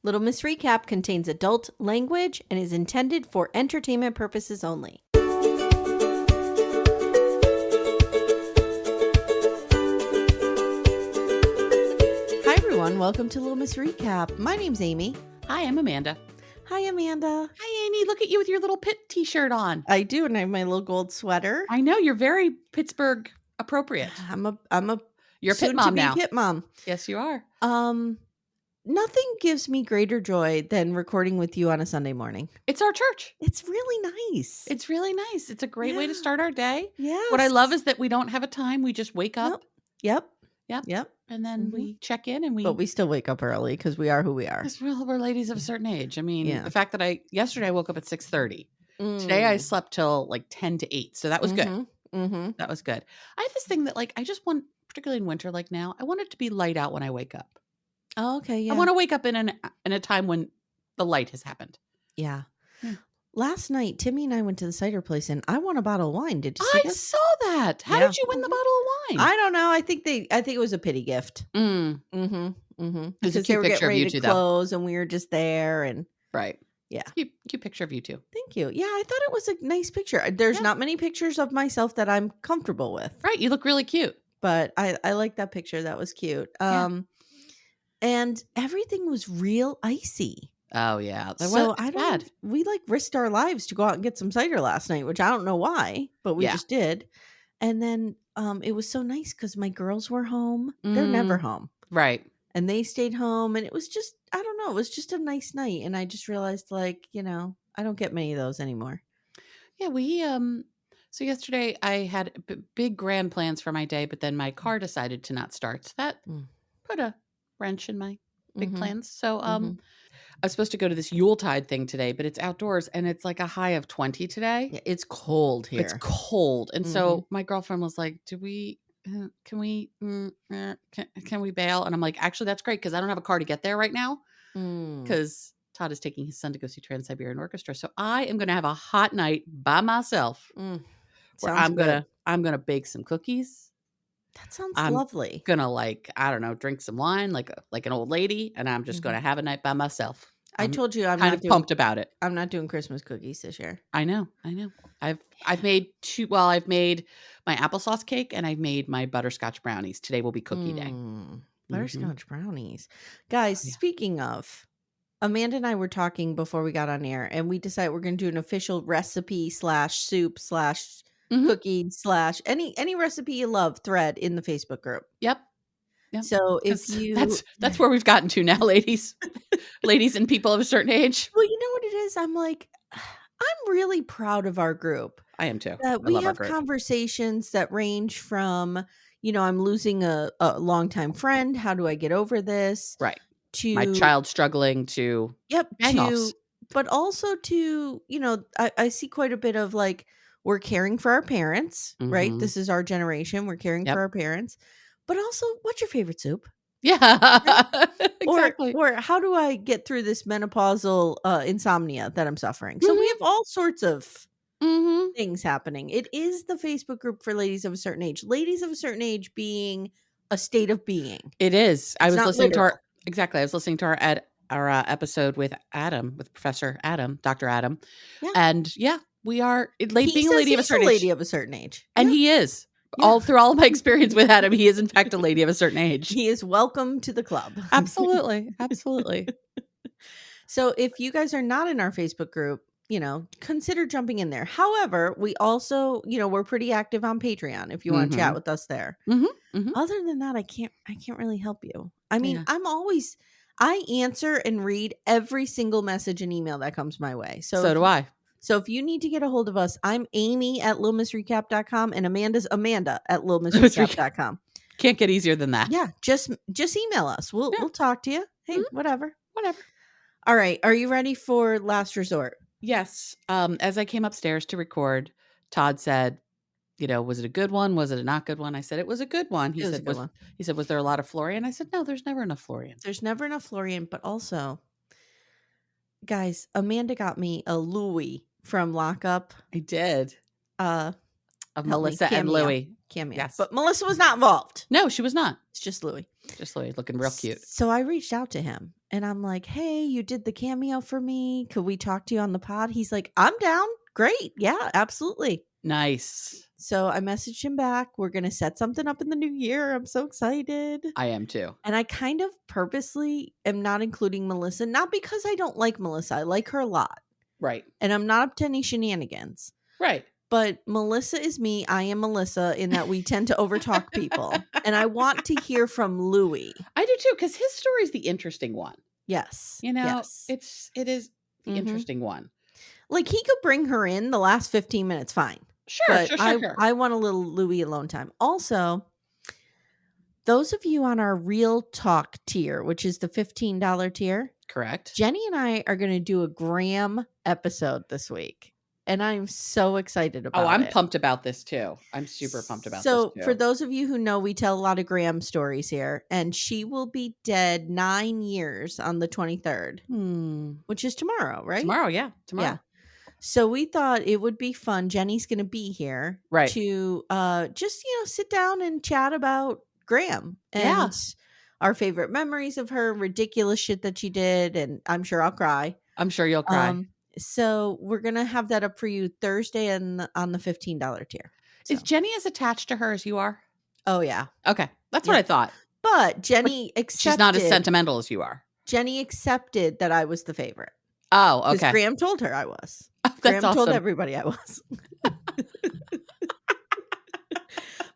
Little Miss Recap contains adult language and is intended for entertainment purposes only. Hi, everyone. Welcome to Little Miss Recap. My name's Amy. Hi, I'm Amanda. Hi, Amanda. Hi, Amy. Look at you with your little Pitt t-shirt on. I do, and I have my little gold sweater. I know, you're very Pittsburgh appropriate. I'm a You're a Pitt mom now. Pit mom. Yes, you are. Nothing gives me greater joy than recording with you on a Sunday morning. It's our church. It's really nice. It's really nice. It's a great way to start our day. Yes. What I love is that we don't have a time. We just wake up. Yep. And then we check in and But we still wake up early because we are who we are. We're ladies of a certain age. I mean, the fact that yesterday I woke up at 6:30. Today I slept till like 10 to 8. So that was good. That was good. I have this thing that I just want, particularly in winter like now, I want it to be light out when I wake up. Oh, okay. Yeah. I want to wake up in a time when the light has happened. Yeah. Last night, Timmy and I went to the cider place and I won a bottle of wine. Did you see that? I saw that. How did you win the bottle of wine? I don't know. I think it was a pity gift. There's Because a they cute were picture getting of ready you to two, close and we were just there and right. Yeah. Cute picture of you two. Thank you. Yeah, I thought it was a nice picture. There's not many pictures of myself that I'm comfortable with. Right. You look really cute. But I like that picture. That was cute. And everything was real icy. Oh yeah. We risked our lives to go out and get some cider last night, which I don't know why, but we just did. And then it was so nice because my girls were home. They're never home. Right. And they stayed home and it was just, I don't know, it was just a nice night. And I just realized I don't get many of those anymore. Yeah, so yesterday I had big grand plans for my day, but then my car decided to not start. So that put a wrench in my big plans. So I was supposed to go to this Yuletide thing today, but it's outdoors and it's like a high of 20 today. Yeah, it's cold here. It's cold. And so my girlfriend was like, can we bail? And I'm like, actually, that's great because I don't have a car to get there right now because Todd is taking his son to go see Trans-Siberian Orchestra. So I am going to have a hot night by myself where I'm going to bake some cookies. That sounds lovely. I'm going to drink some wine like an old lady. And I'm just going to have a night by myself. I told you I'm kind of pumped about it. I'm not doing Christmas cookies this year. I know. I've made two. Well, I've made my applesauce cake and I've made my butterscotch brownies. Today will be cookie day. Butterscotch brownies. Guys, speaking of, Amanda and I were talking before we got on air and we decided we're going to do an official recipe /soup/ cookie / any recipe you love thread in the Facebook group. Yep. So if that's where we've gotten to now, ladies, ladies and people of a certain age. Well, you know what it is? I'm really proud of our group. I am too. We have conversations that range from, I'm losing a longtime friend. How do I get over this? Right. To my child struggling to. Yep. But also to, I see quite a bit of we're caring for our parents, right? This is our generation. We're caring for our parents. But also, what's your favorite soup? Yeah, right? Exactly. Or how do I get through this menopausal insomnia that I'm suffering? So we have all sorts of things happening. It is the Facebook group for ladies of a certain age. Ladies of a certain age being a state of being. It is. I was listening to our episode with Adam, with Professor Adam, Dr. Adam, and we are being a lady of a certain age. And he is. Through all of my experience with Adam, he is in fact a lady of a certain age. He is welcome to the club. Absolutely. So if you guys are not in our Facebook group, consider jumping in there. However, we also, we're pretty active on Patreon if you want to chat with us there. Other than that, I can't really help you. I mean, I answer and read every single message and email that comes my way. So do I. So if you need to get a hold of us, I'm Amy at littlemissrecap.com and Amanda's Amanda at littlemissrecap.com. Can't get easier than that. Yeah, just email us. We'll talk to you. Hey, whatever. All right. Are you ready for last resort? Yes. As I came upstairs to record, Todd said, was it a good one? Was it a not good one? I said, it was a good one. He said, was there a lot of Florian? I said, no, there's never enough Florian. There's never enough Florian, but also, guys, Amanda got me a Louis from Lockup. I did. Of Help me. Melissa and Cameo. Louie. Cameo. Yes. But Melissa was not involved. No, she was not. It's just Louie. Just Louie, looking real cute. So I reached out to him and I'm like, hey, you did the cameo for me. Could we talk to you on the pod? He's like, I'm down. Great. Yeah, absolutely. Nice. So I messaged him back. We're going to set something up in the new year. I'm so excited. I am too. And I kind of purposely am not including Melissa, not because I don't like Melissa. I like her a lot. Right. And I'm not up to any shenanigans. Right. But Melissa is me. I am Melissa in that we tend to overtalk people. And I want to hear from Louie. I do too, because his story is the interesting one. Yes. You know, yes. it is the interesting one. Like he could bring her in the last 15 minutes, fine. Sure, but sure. I want a little Louie alone time. Also, those of you on our Real Talk tier, which is the $15 tier. Correct. Jenny and I are going to do a Graham episode this week. And I'm so excited about it. Oh, I'm pumped about this too. I'm super pumped about this too. So for those of you who know, we tell a lot of Graham stories here. And she will be dead 9 years on the 23rd. Which is tomorrow, right? Tomorrow, yeah. Tomorrow. Yeah. So we thought it would be fun. Jenny's going to be here. Right. To just, sit down and chat about Graham. And our favorite memories of her, ridiculous shit that she did. And I'm sure I'll cry. I'm sure you'll cry. So we're going to have that up for you Thursday on the $15 tier. So. Is Jenny as attached to her as you are? Oh, yeah. Okay. That's what I thought. But Jenny accepted. She's not as sentimental as you are. Jenny accepted that I was the favorite. Oh, okay. Graham told her I was. That's Graham awesome. told everybody I was.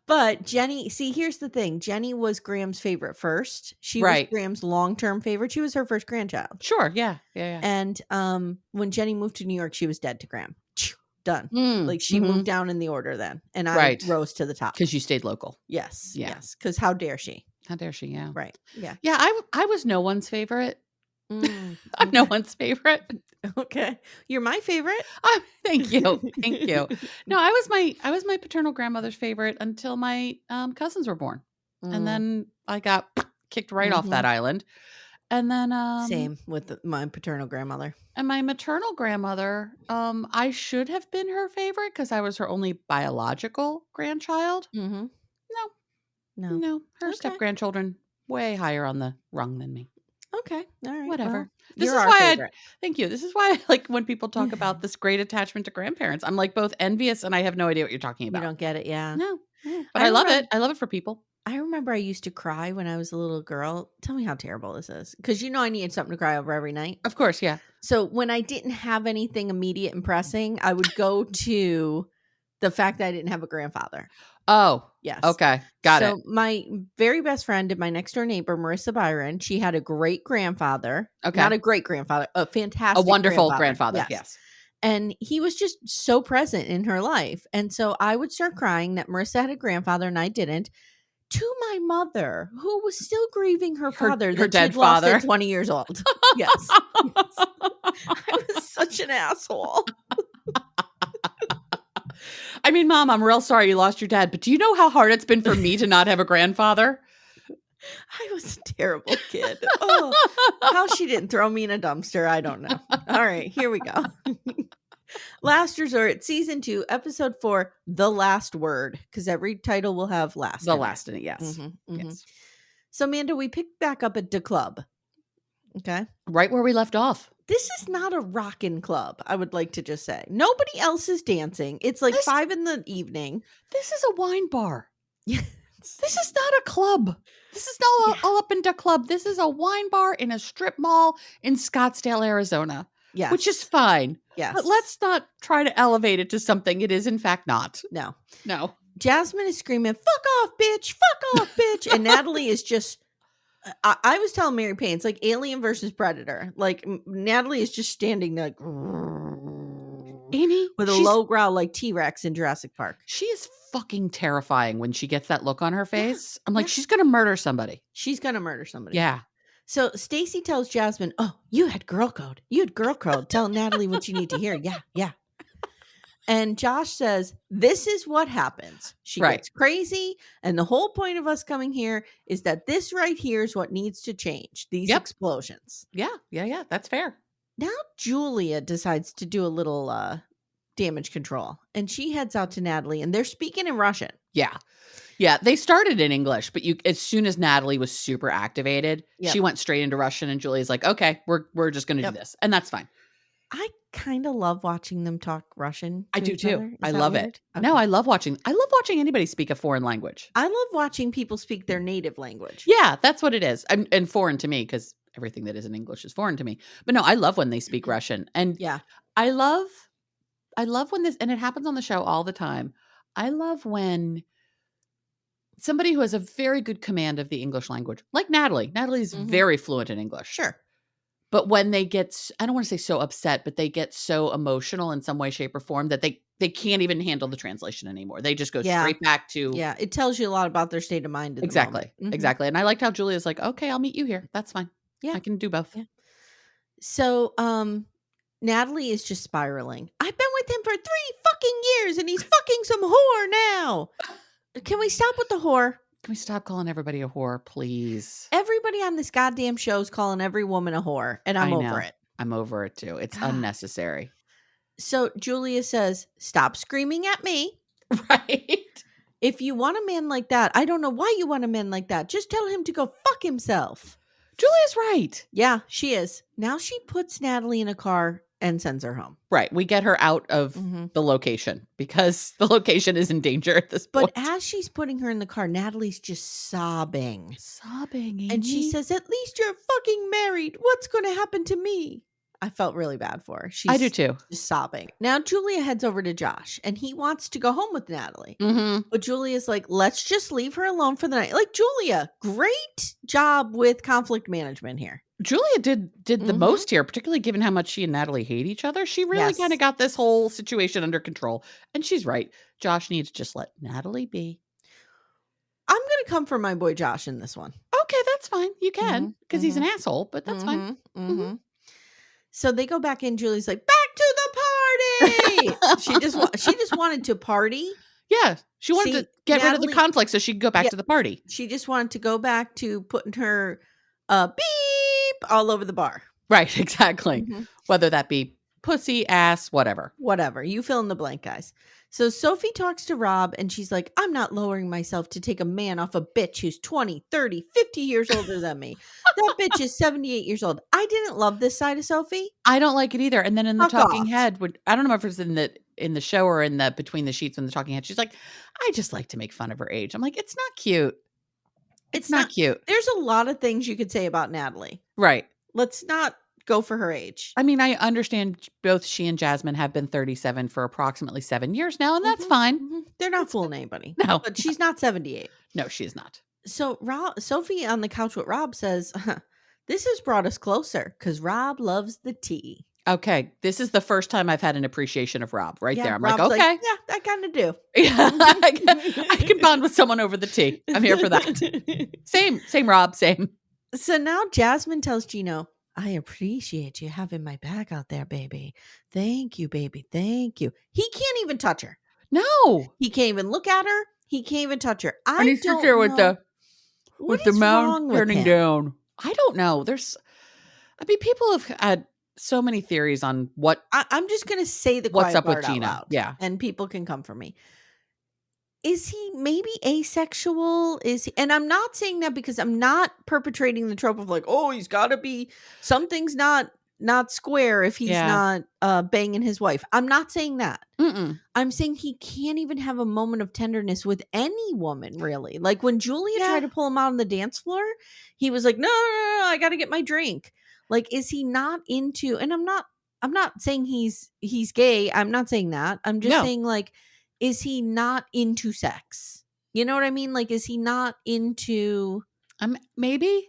But Jenny, see, here's the thing. Jenny was Graham's favorite first. She was Graham's long-term favorite. She was her first grandchild. Sure. Yeah. And when Jenny moved to New York, she was dead to Graham. Done. Like she moved down in the order then. And I rose to the top. Because you stayed local. Yes. Yeah. Yes. Because how dare she? How dare she? Yeah. Right. Yeah. Yeah. I was no one's favorite. I'm no one's favorite. Okay. You're my favorite. Thank you. Thank you. No, I was my paternal grandmother's favorite until my cousins were born. And then I got kicked right off that island. And then same with my paternal grandmother. And my maternal grandmother, I should have been her favorite because I was her only biological grandchild. No. Her step grandchildren way higher on the rung than me. Okay. All right. Whatever. Well, this is why thank you. This is why I like when people talk about this great attachment to grandparents. I'm like both envious and I have no idea what you're talking about. You don't get it. Yeah. No. But I love it. I love it for people. I remember I used to cry when I was a little girl. Tell me how terrible this is. Because I needed something to cry over every night. Of course. Yeah. So when I didn't have anything immediate and pressing, I would go to the fact that I didn't have a grandfather. Oh, yes. Okay. Got it. So my very best friend and my next door neighbor, Marissa Byron, she had a great grandfather. Okay. Not a great grandfather, a fantastic, a wonderful grandfather. Yes. And he was just so present in her life. And so I would start crying that Marissa had a grandfather and I didn't, to my mother, who was still grieving her father, her dead father, at 20 years old. Yes. I was such an asshole. I mean, Mom, I'm real sorry you lost your dad, but do you know how hard it's been for me to not have a grandfather? I was a terrible kid. Oh, how she didn't throw me in a dumpster, I don't know. All right, here we go. Last Resort, Season 2, Episode 4, The Last Word, because every title will have last. The last in it, yes. Yes. So, Amanda, we picked back up at the club. Okay. Right where we left off. This is not a rockin' club, I would like to just say. Nobody else is dancing. It's like 5 p.m. This is a wine bar. Yes. This is not a club. This is not all up into club. This is a wine bar in a strip mall in Scottsdale, Arizona. Yes. Which is fine. Yes. But let's not try to elevate it to something it is in fact not. No. Jasmine is screaming, fuck off, bitch. Fuck off, bitch. And Natalie is just... I was telling Mary Payne, it's like Alien versus Predator. Like Natalie is just standing there like Amy with a low growl like T-Rex in Jurassic Park. She is fucking terrifying when she gets that look on her face. I'm like, she's gonna murder somebody. Yeah. So Stacy tells Jasmine, oh, you had girl code. Tell Natalie what you need to hear. Yeah. And Josh says, this is what happens. She gets crazy. And the whole point of us coming here is that this right here is what needs to change. These explosions. Yeah. That's fair. Now Julia decides to do a little damage control. And she heads out to Natalie, and they're speaking in Russian. Yeah. Yeah, they started in English, but as soon as Natalie was super activated, she went straight into Russian, and Julia's like, okay, we're just going to do this. And that's fine. I kind of love watching them talk Russian. I do too. I love it. Okay. No, I love watching anybody speak a foreign language. I love watching people speak their native language. Yeah, that's what it is. And foreign to me, because everything that isn't English is foreign to me. But no, I love when they speak Russian. And I love when this, and it happens on the show all the time. I love when somebody who has a very good command of the English language, like Natalie. Natalie's very fluent in English. Sure. But when they get, I don't want to say so upset, but they get so emotional in some way, shape, or form that they can't even handle the translation anymore. They just go straight back to. Yeah, it tells you a lot about their state of mind. Exactly. Exactly. And I liked how Julia's like, okay, I'll meet you here. That's fine. Yeah. I can do both. Yeah. So, Natalie is just spiraling. I've been with him for 3 fucking years and he's fucking some whore now. Can we stop with the whore? Can we stop calling everybody a whore, please? Everybody on this goddamn show is calling every woman a whore, and I'm over it. I'm over it too. It's unnecessary. So Julia says, stop screaming at me. Right. If you want a man like that, I don't know why you want a man like that. Just tell him to go fuck himself. Julia's right. Yeah, she is. Now she puts Natalie in a car and sends her home. Right. We get her out of the location because the location is in danger at this point. But as she's putting her in the car, Natalie's just sobbing. Amy. And she says, at least you're fucking married. What's going to happen to me? I felt really bad for her. I do too. Just sobbing. Now Julia heads over to Josh and he wants to go home with Natalie. But Julia's like, let's just leave her alone for the night. Like, Julia, great job with conflict management here. Julia did the most here, particularly given how much she and Natalie hate each other. She really kind of got this whole situation under control. And she's right. Josh needs to just let Natalie be. I'm going to come for my boy Josh in this one. Okay, that's fine. You can, because he's an asshole, but that's fine. So they go back in. Julie's like, back to the party. she just wanted to party. Yeah, she wanted to get rid of the conflict so she could go back to the party. She just wanted to go back to putting her beep all over the bar. Right, exactly. Whether that be pussy, ass, whatever. Whatever. You fill in the blank, guys. So Sophie talks to Rob and she's like, I'm not lowering myself to take a man off a bitch who's 20, 30, 50 years older than me. That bitch is 78 years old. I didn't love this side of Sophie. I don't like it either. And then in the talking head, I don't know if it was in the show or in the between the sheets in the talking head, she's like, I just like to make fun of her age. I'm like, it's not cute. It's not cute. There's a lot of things you could say about Natalie. Right. Let's not go for her age. I mean, I understand both she and Jasmine have been 37 for approximately 7 years now, and that's fine. They're not fooling anybody. No. But she's not 78. No, she is not. So Sophie on the couch with Rob says, this has brought us closer because Rob loves the tea. Okay. This is the first time I've had an appreciation of Rob there. I'm Rob's like, okay. Yeah, I kind of do. Yeah, I can bond with someone over the tea. I'm here for that. Same, Rob, same. So now Jasmine tells Gino, I appreciate you having my back out there, baby. Thank you, baby. Thank you. He can't even touch her. No. He can't even look at her. He can't even touch her. And he's there with the mount turning down. I don't know. People have had so many theories on what. I'm just going to say the what's quiet up with part Gino. out loud, yeah. And people can come for me. Is he maybe asexual? And I'm not saying that because I'm not perpetrating the trope of like, oh, he's got to be, something's not square if he's not banging his wife. I'm not saying that. I'm saying he can't even have a moment of tenderness with any woman, really. Like when Julia tried to pull him out on the dance floor, he was like, no, I got to get my drink. Like, is he not into, and I'm not saying he's gay. I'm not saying that. I'm just saying, like, is he not into sex? You know what I mean? Like, is he not into? Maybe.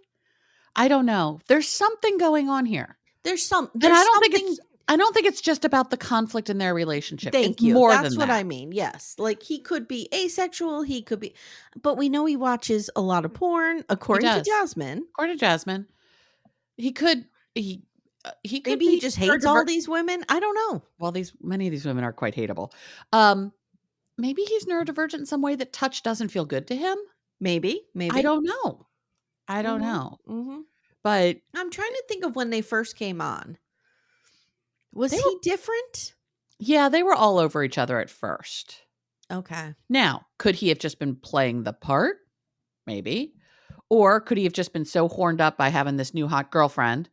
I don't know. There's something going on here. There's and I don't think it's just about the conflict in their relationship. Thank you. That's what I mean. Yes. Like, he could be asexual. He could be, but we know he watches a lot of porn, according to Jasmine. He could maybe he just hates all these women. I don't know. Well, many of these women are quite hateable. Maybe he's neurodivergent in some way that touch doesn't feel good to him. Maybe. I don't know. But I'm trying to think of when they first came on. Was he different? Yeah, they were all over each other at first. Okay. Now, could he have just been playing the part? Maybe. Or could he have just been so horned up by having this new hot girlfriend?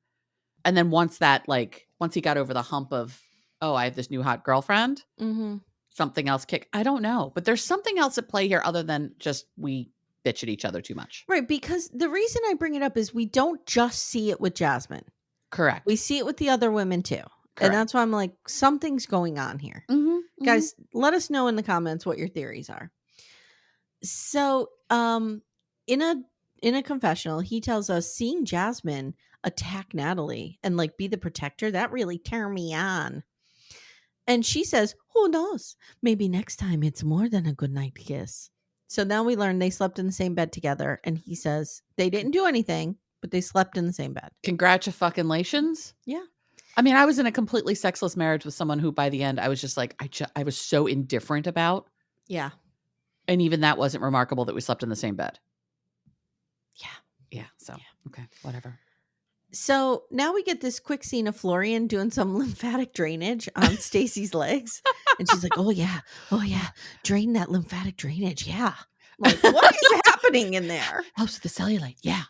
And then once he got over the hump of, oh, I have this new hot girlfriend, something else kicked. I don't know. But there's something else at play here other than just we bitch at each other too much. Right. Because the reason I bring it up is we don't just see it with Jasmine. Correct. We see it with the other women too. Correct. And that's why I'm like, something's going on here. Guys, let us know in the comments what your theories are. So, in a confessional, he tells us seeing Jasmine attack Natalie and like be the protector, that really turned me on. And she says, who knows? Maybe next time it's more than a goodnight kiss. So now we learn they slept in the same bed together. And he says they didn't do anything, but they slept in the same bed. Congratulations. Yeah. I mean, I was in a completely sexless marriage with someone who by the end I was just like, I was so indifferent about. Yeah. And even that wasn't remarkable that we slept in the same bed. Yeah. So, okay, whatever. So now we get this quick scene of Florian doing some lymphatic drainage on Stacy's legs. And she's like, oh yeah, drain that lymphatic drainage. Yeah. Like, what is happening in there? Oh, so the cellulite. Yeah.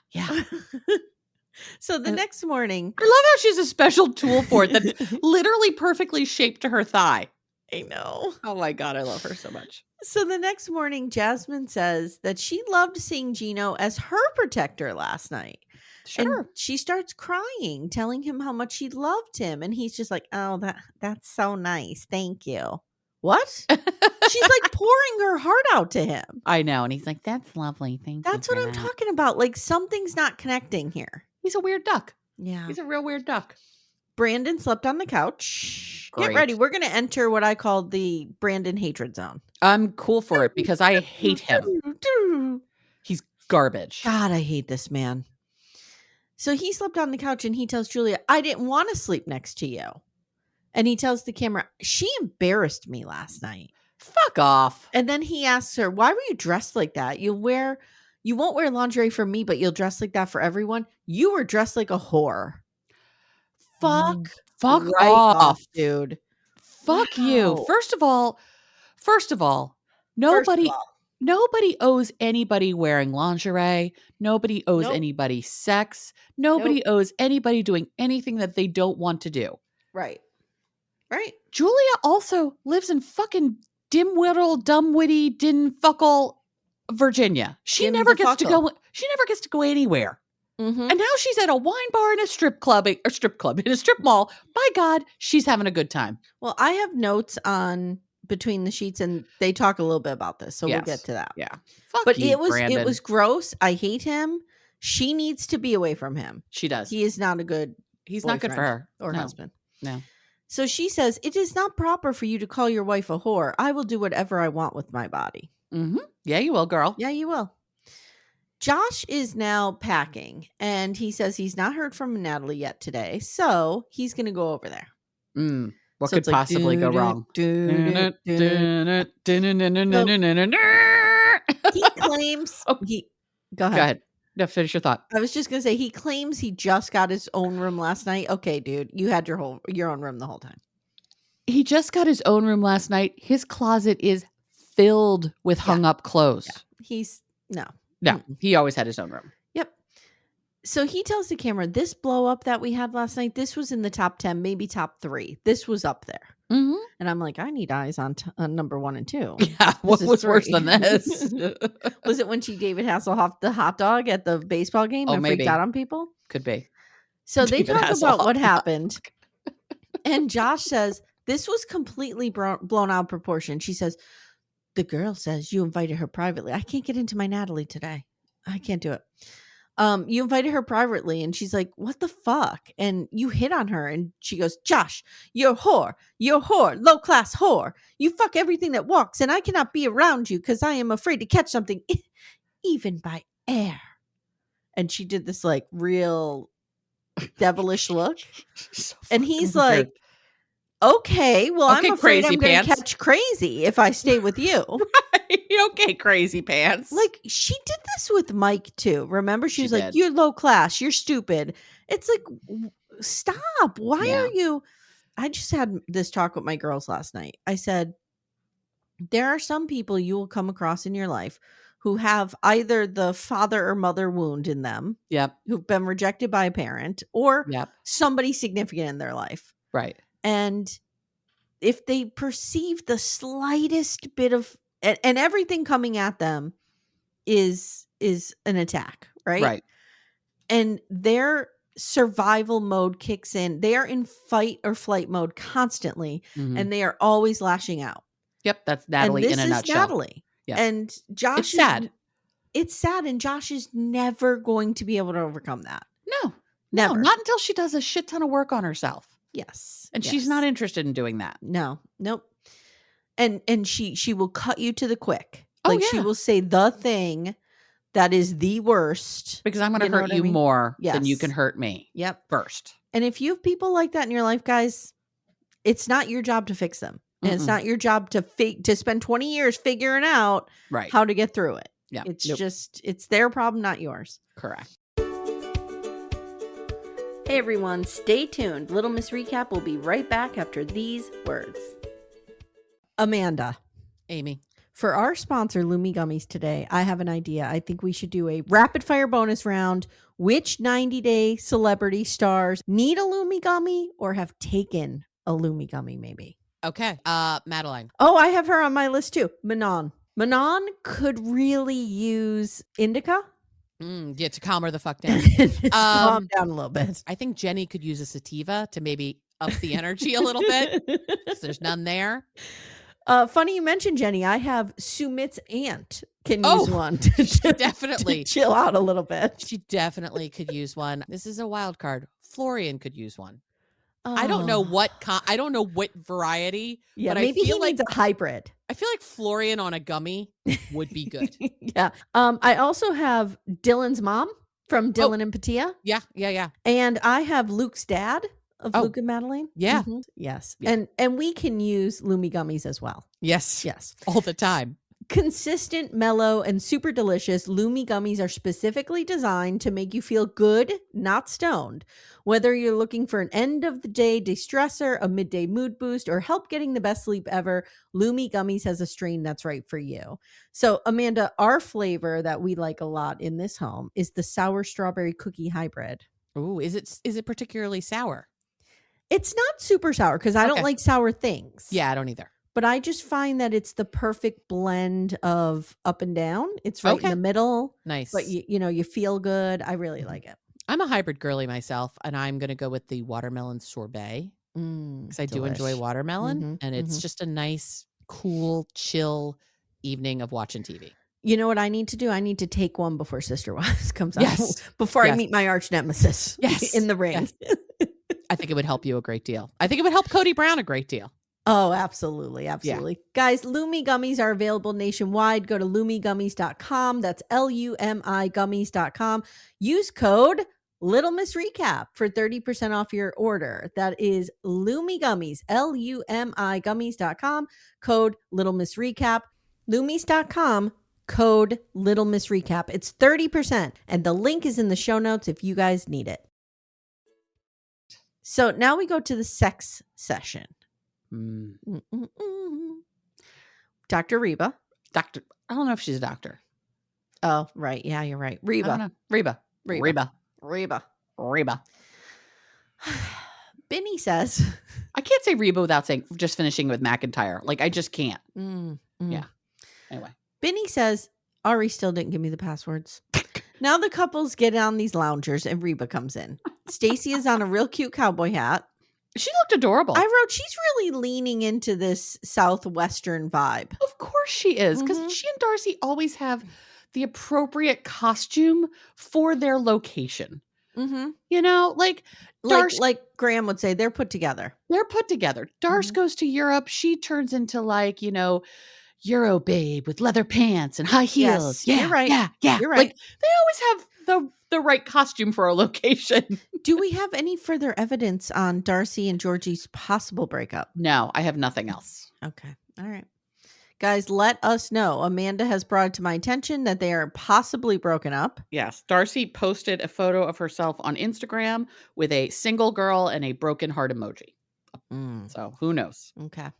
So the next morning. I love how she's a special tool for it that's literally perfectly shaped to her thigh. I know. Oh my God, I love her so much. So the next morning, Jasmine says that she loved seeing Gino as her protector last night. Sure. And she starts crying, telling him how much she loved him. And he's just like, oh, that's so nice. Thank you. What? She's like pouring her heart out to him. I know. And he's like, that's lovely. Thank you. That's what I'm talking about. Like something's not connecting here. He's a weird duck. Yeah. He's a real weird duck. Brandon slept on the couch. Great. Get ready. We're going to enter what I call the Brandon hatred zone. I'm cool for it because I hate him. He's garbage. God, I hate this man. So he slept on the couch and he tells Julia, I didn't want to sleep next to you. And he tells the camera, she embarrassed me last night. Fuck off. And then he asks her, why were you dressed like that? You won't wear lingerie for me, but you'll dress like that for everyone. You were dressed like a whore. Fuck right off, dude. Fuck you. First of all, nobody owes anybody wearing lingerie. Nobody owes anybody sex. Nobody owes anybody doing anything that they don't want to do. Right. Julia also lives in fucking dim-wittle, dumb-witty, din-fuckle, Virginia. She never gets to go anywhere. Mm-hmm. And now she's at a wine bar in a strip mall. By God, she's having a good time. Well, I have notes on Between the Sheets and they talk a little bit about this. So we'll get to that. Yeah. But it was gross. I hate him. She needs to be away from him. She does. He is not a good He's not good for her. Or husband. No. So she says, it is not proper for you to call your wife a whore. I will do whatever I want with my body. Mm-hmm. Yeah, you will, girl. Yeah, you will. Josh is now packing and he says he's not heard from Natalie yet today. So he's going to go over there. What could possibly go wrong? He claims Go ahead. No, finish your thought. I was just going to say he claims he just got his own room last night. Okay, dude, you had your own room the whole time. He just got his own room last night. His closet is filled with hung up clothes. Yeah. No, he always had his own room. Yep. So he tells the camera, this blow up that we had last night, this was in the top 10, maybe top 3. This was up there. Mm-hmm. And I'm like, I need eyes on number 1 and 2. Yeah, what was worse than this? Was it when she David Hasselhoff the hot dog at the baseball game and freaked out on people? Could be. So they talk about what happened. And Josh says, this was completely blown out of proportion. She says, the girl says you invited her privately. I can't get into my Natalie today. I can't do it. You invited her privately. And she's like, what the fuck? And you hit on her. And she goes, Josh, you're a whore. You're a whore. Low class whore. You fuck everything that walks. And I cannot be around you because I am afraid to catch something, even by air. And she did this like real devilish look. And he's like, okay, well, I'm afraid I'm going to catch crazy if I stay with you. Right. Okay, crazy pants. Like, she did this with Mike, too. Remember? She was like, you're low class. You're stupid. It's like, stop. Why are you? I just had this talk with my girls last night. I said, there are some people you will come across in your life who have either the father or mother wound in them. Yep. Who've been rejected by a parent or Yep. somebody significant in their life. Right. And if they perceive the slightest bit of, and everything coming at them is an attack, right? Right. And their survival mode kicks in. They are in fight or flight mode constantly, and they are always lashing out. Yep, that's Natalie and this in a is nutshell. Natalie. Yeah. And Josh it's sad. It's sad, and Josh is never going to be able to overcome that. No, never. No, not until she does a shit ton of work on herself. Yes. And she's not interested in doing that. No, nope. And she will cut you to the quick. Oh, like yeah. she will say the thing that is the worst. Because I'm going to hurt you more than you can hurt me. Yep. First. And if you have people like that in your life, guys, it's not your job to fix them. And it's not your job to spend 20 years figuring out how to get through it. Yeah. It's just, it's their problem, not yours. Correct. Hey everyone, stay tuned. Little Miss Recap will be right back after these words. Amanda. Amy. For our sponsor, Lumi Gummies today, I have an idea. I think we should do a rapid fire bonus round. Which 90-day celebrity stars need a Lumi Gummy or have taken a Lumi Gummy maybe? Okay. Madeline. Oh, I have her on my list too. Manon. Manon could really use indica. Yeah, to calm her the fuck down. Calm down a little bit. I think Jenny could use a sativa to maybe up the energy a little bit. Because there's none there. Funny you mentioned Jenny. I have Sumit's aunt can use one to definitely to chill out a little bit. She definitely could use one. This is a wild card. Florian could use one. I don't know what I don't know what variety. Yeah, but maybe I feel he needs a hybrid. I feel like Florian on a gummy would be good. Yeah. I also have Dylan's mom from Dylan and Patia. Yeah. And I have Luke's dad of Luke and Madeline. Yeah. Mm-hmm. Yes. Yeah. And we can use Lumi Gummies as well. Yes. All the time. Consistent, mellow, and super delicious, Lumi Gummies are specifically designed to make you feel good, not stoned. Whether you're looking for an end-of-the-day de-stressor, a midday mood boost, or help getting the best sleep ever, Lumi Gummies has a strain that's right for you. So, Amanda, our flavor that we like a lot in this home is the sour strawberry cookie hybrid. Ooh, is it particularly sour? It's not super sour because I don't like sour things. Yeah, I don't either. But I just find that it's the perfect blend of up and down. It's right in the middle. Nice. But you feel good. I really like it. I'm a hybrid girly myself, and I'm going to go with the watermelon sorbet because I do enjoy watermelon, and it's just a nice, cool, chill evening of watching TV. You know what I need to do? I need to take one before Sister Wives comes out. Before I meet my arch nemesis in the ring. Yes. I think it would help you a great deal. I think it would help Cody Brown a great deal. Oh, absolutely. Absolutely. Yeah. Guys, Lumi Gummies are available nationwide. Go to lumigummies.com. That's LUMI gummies.com. Use code Little Miss Recap for 30% off your order. That is Lumi Gummies, LUMI gummies.com. Code Little Miss Recap. Lumis.com. Code Little Miss Recap. It's 30%. And the link is in the show notes if you guys need it. So now we go to the sex session. Dr. Reba. I don't know if she's a doctor. Oh, right. Yeah, you're right. Reba. Benny says. I can't say Reba without saying just finishing with McIntyre. Like, I just can't. Yeah. Anyway. Benny says, Ari still didn't give me the passwords. Now the couples get on these loungers and Reba comes in. Stacy is on a real cute cowboy hat. She looked adorable. I wrote, she's really leaning into this Southwestern vibe. Of course she is. Because she and Darcy always have the appropriate costume for their location. You know, like Graham would say, they're put together. Darce goes to Europe. She turns into Euro babe with leather pants and high heels. Yes, you're right. Yeah. You're right. Like, they always have the right costume for a location. Do we have any further evidence on Darcy and Georgie's possible breakup? No, I have nothing else. Okay. All right. Guys, let us know. Amanda has brought it to my attention that they are possibly broken up. Yes. Darcy posted a photo of herself on Instagram with a single girl and a broken heart emoji. A So who knows? Okay.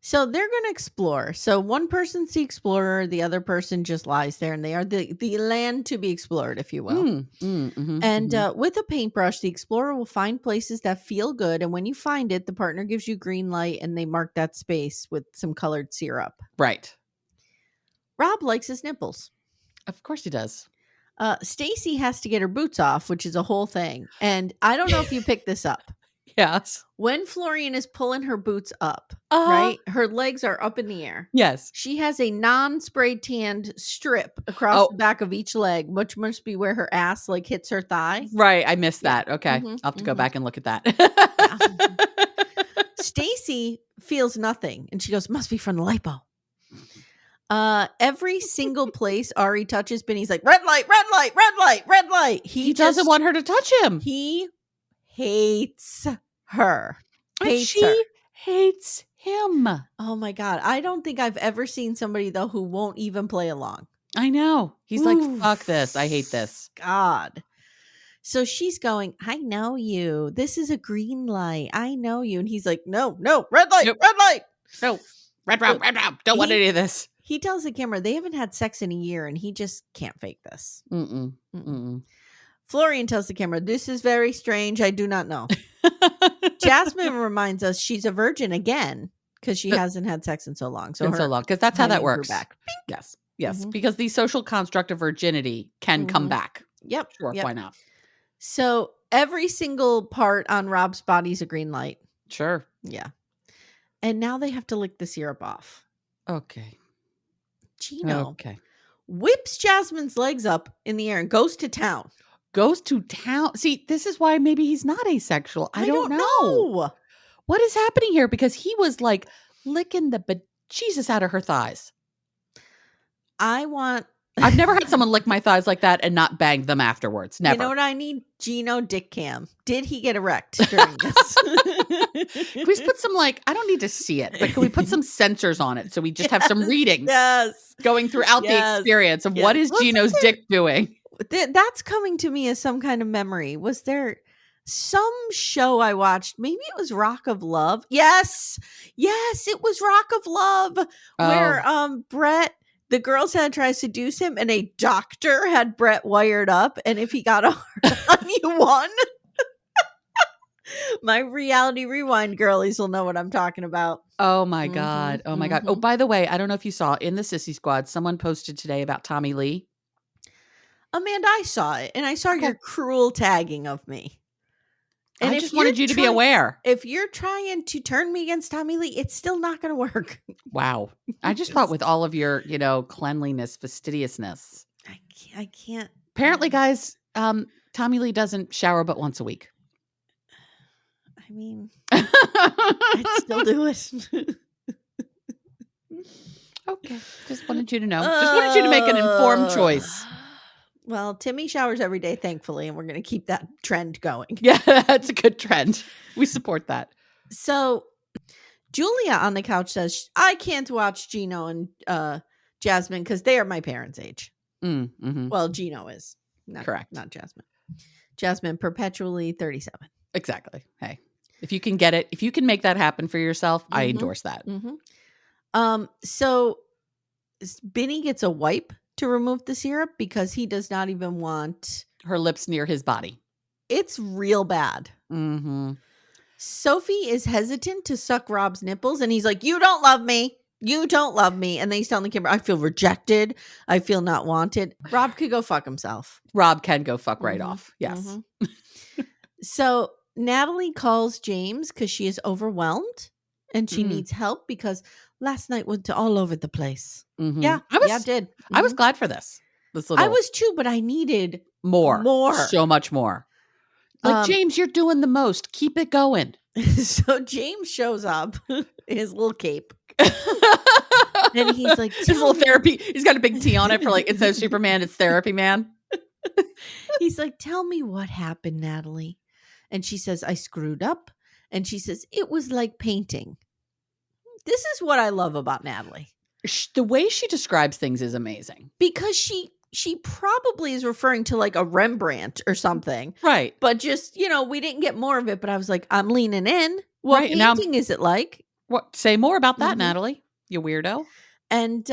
So they're going to explore. So one person's the explorer, the other person just lies there, and they are the land to be explored, if you will. With a paintbrush, the explorer will find places that feel good, and when you find it, the partner gives you green light, and they mark that space with some colored syrup. Right. Rob likes his nipples. Of course he does. Stacy has to get her boots off, which is a whole thing. And I don't know if you picked this up. Yes. When Florian is pulling her boots up, right? Her legs are up in the air. Yes. She has a non-spray tanned strip across the back of each leg, which must be where her ass like hits her thigh. Right. I missed that. Okay. I'll have to go back and look at that. Stacy feels nothing. And she goes, must be from the lipo. Every single place Ari touches, Benny's like, red light, red light, red light, red light. He doesn't want her to touch him. He hates her. She hates him. Oh my God. I don't think I've ever seen somebody though who won't even play along. I know. He's like, fuck this. I hate this. God. So she's going, I know you. This is a green light. I know you. And he's like, no, red light, red light. No, red round. Don't want any of this. He tells the camera they haven't had sex in a year and he just can't fake this. Florian tells the camera, this is very strange. I do not know. Jasmine reminds us she's a virgin again because she hasn't had sex in so long. Because that's how that works. Yes. Because the social construct of virginity can come back. Yep. Sure. Yep. Why not? So every single part on Rob's body is a green light. Sure. Yeah. And now they have to lick the syrup off. Okay. Gino whips Jasmine's legs up in the air and goes to town. See, this is why maybe he's not asexual. I don't know. What is happening here? Because he was like licking the bejesus out of her thighs. I've never had someone lick my thighs like that and not bang them afterwards. Never. You know what I need? Gino dick cam. Did he get erect during this? Can we put some I don't need to see it, but can we put some sensors on it so we just have some readings going throughout the experience of what is Gino's dick doing? That's coming to me as some kind of memory. Was there some show I watched? Maybe it was Rock of Love. Yes, it was Rock of Love where Brett, the girls had to try to seduce him and a doctor had Brett wired up. And if he got a hard on, you won. My reality rewind girlies will know what I'm talking about. Oh my God. Oh my God. Oh, by the way, I don't know if you saw in the Sissy Squad, someone posted today about Tommy Lee. Amanda, I saw it. And I saw your cruel tagging of me. And I just wanted you to be aware. If you're trying to turn me against Tommy Lee, it's still not going to work. Wow. I just thought with all of your, cleanliness, fastidiousness. I can't. Apparently, guys, Tommy Lee doesn't shower but once a week. I mean, I'd still do it. Okay. Just wanted you to know. Just wanted you to make an informed choice. Well, Timmy showers every day, thankfully, and we're going to keep that trend going. Yeah, that's a good trend. We support that. So Julia on the couch says, I can't watch Gino and Jasmine because they are my parents' age. Well, Gino is. Correct. Not Jasmine. Jasmine, perpetually 37. Exactly. Hey, if you can get it, if you can make that happen for yourself, I endorse that. So Benny gets a wipe to remove the syrup because he does not even want her lips near his body. It's real bad. Sophie is hesitant to suck Rob's nipples and he's like, you don't love me. You don't love me. And then he's telling the camera, I feel rejected. I feel not wanted. Rob could go fuck himself. Rob can go fuck right off. Yes. So Natalie calls James because she is overwhelmed and she needs help because last night went all over the place. Yeah, I did. I was glad for this. I was too, but I needed more. So much more. Like, James, you're doing the most. Keep it going. So James shows up, his little cape. And he's like, his little therapy. He's got a big T on it for instead of Superman, it's Therapy Man. He's like, tell me what happened, Natalie. And she says, I screwed up. And she says, it was like painting. This is what I love about Natalie. The way she describes things is amazing. Because she probably is referring to a Rembrandt or something. Right. But just, we didn't get more of it. But I was like, I'm leaning in. What painting is it like? What? Say more about that, Natalie, you weirdo. And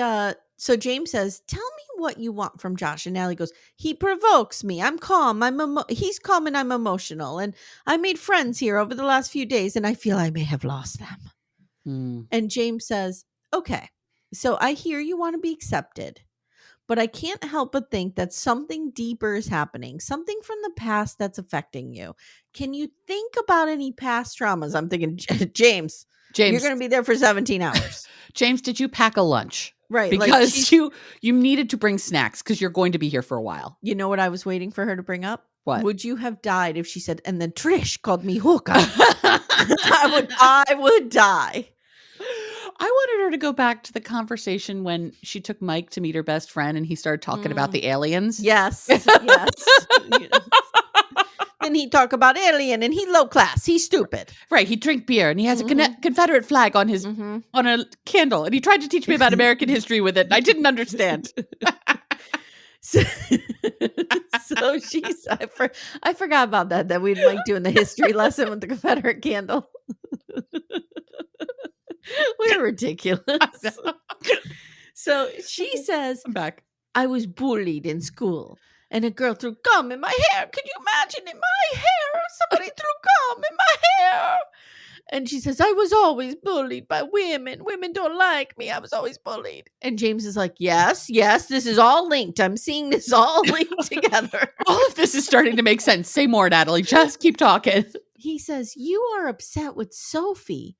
so James says, tell me what you want from Josh. And Natalie goes, he provokes me. I'm calm. He's calm and I'm emotional. And I made friends here over the last few days and I feel I may have lost them. And James says, okay, so I hear you want to be accepted, but I can't help but think that something deeper is happening, something from the past that's affecting you. Can you think about any past traumas? I'm thinking, James, you're going to be there for 17 hours. James, did you pack a lunch? Right. Because you needed to bring snacks because you're going to be here for a while. You know what I was waiting for her to bring up? What? Would you have died if she said, and then Trish called me hooker? I would die. I wanted her to go back to the conversation when she took Mike to meet her best friend and he started talking about the aliens. Yes. Then he'd talk about alien and he low class. He's stupid. Right. He'd drink beer and he has a Confederate flag on his on a candle. And he tried to teach me about American history with it. And I didn't understand. So she's, I forgot about that we'd like doing the history lesson with the Confederate candle. We're ridiculous. So she says, I'm back. I was bullied in school and a girl threw gum in my hair. Could you imagine in my hair? Somebody threw gum in my hair. And she says, I was always bullied by women. Women don't like me. I was always bullied. And James is like, yes, this is all linked. I'm seeing this all linked together. All of this is starting to make sense. Say more, Natalie. Just keep talking. He says, you are upset with Sophie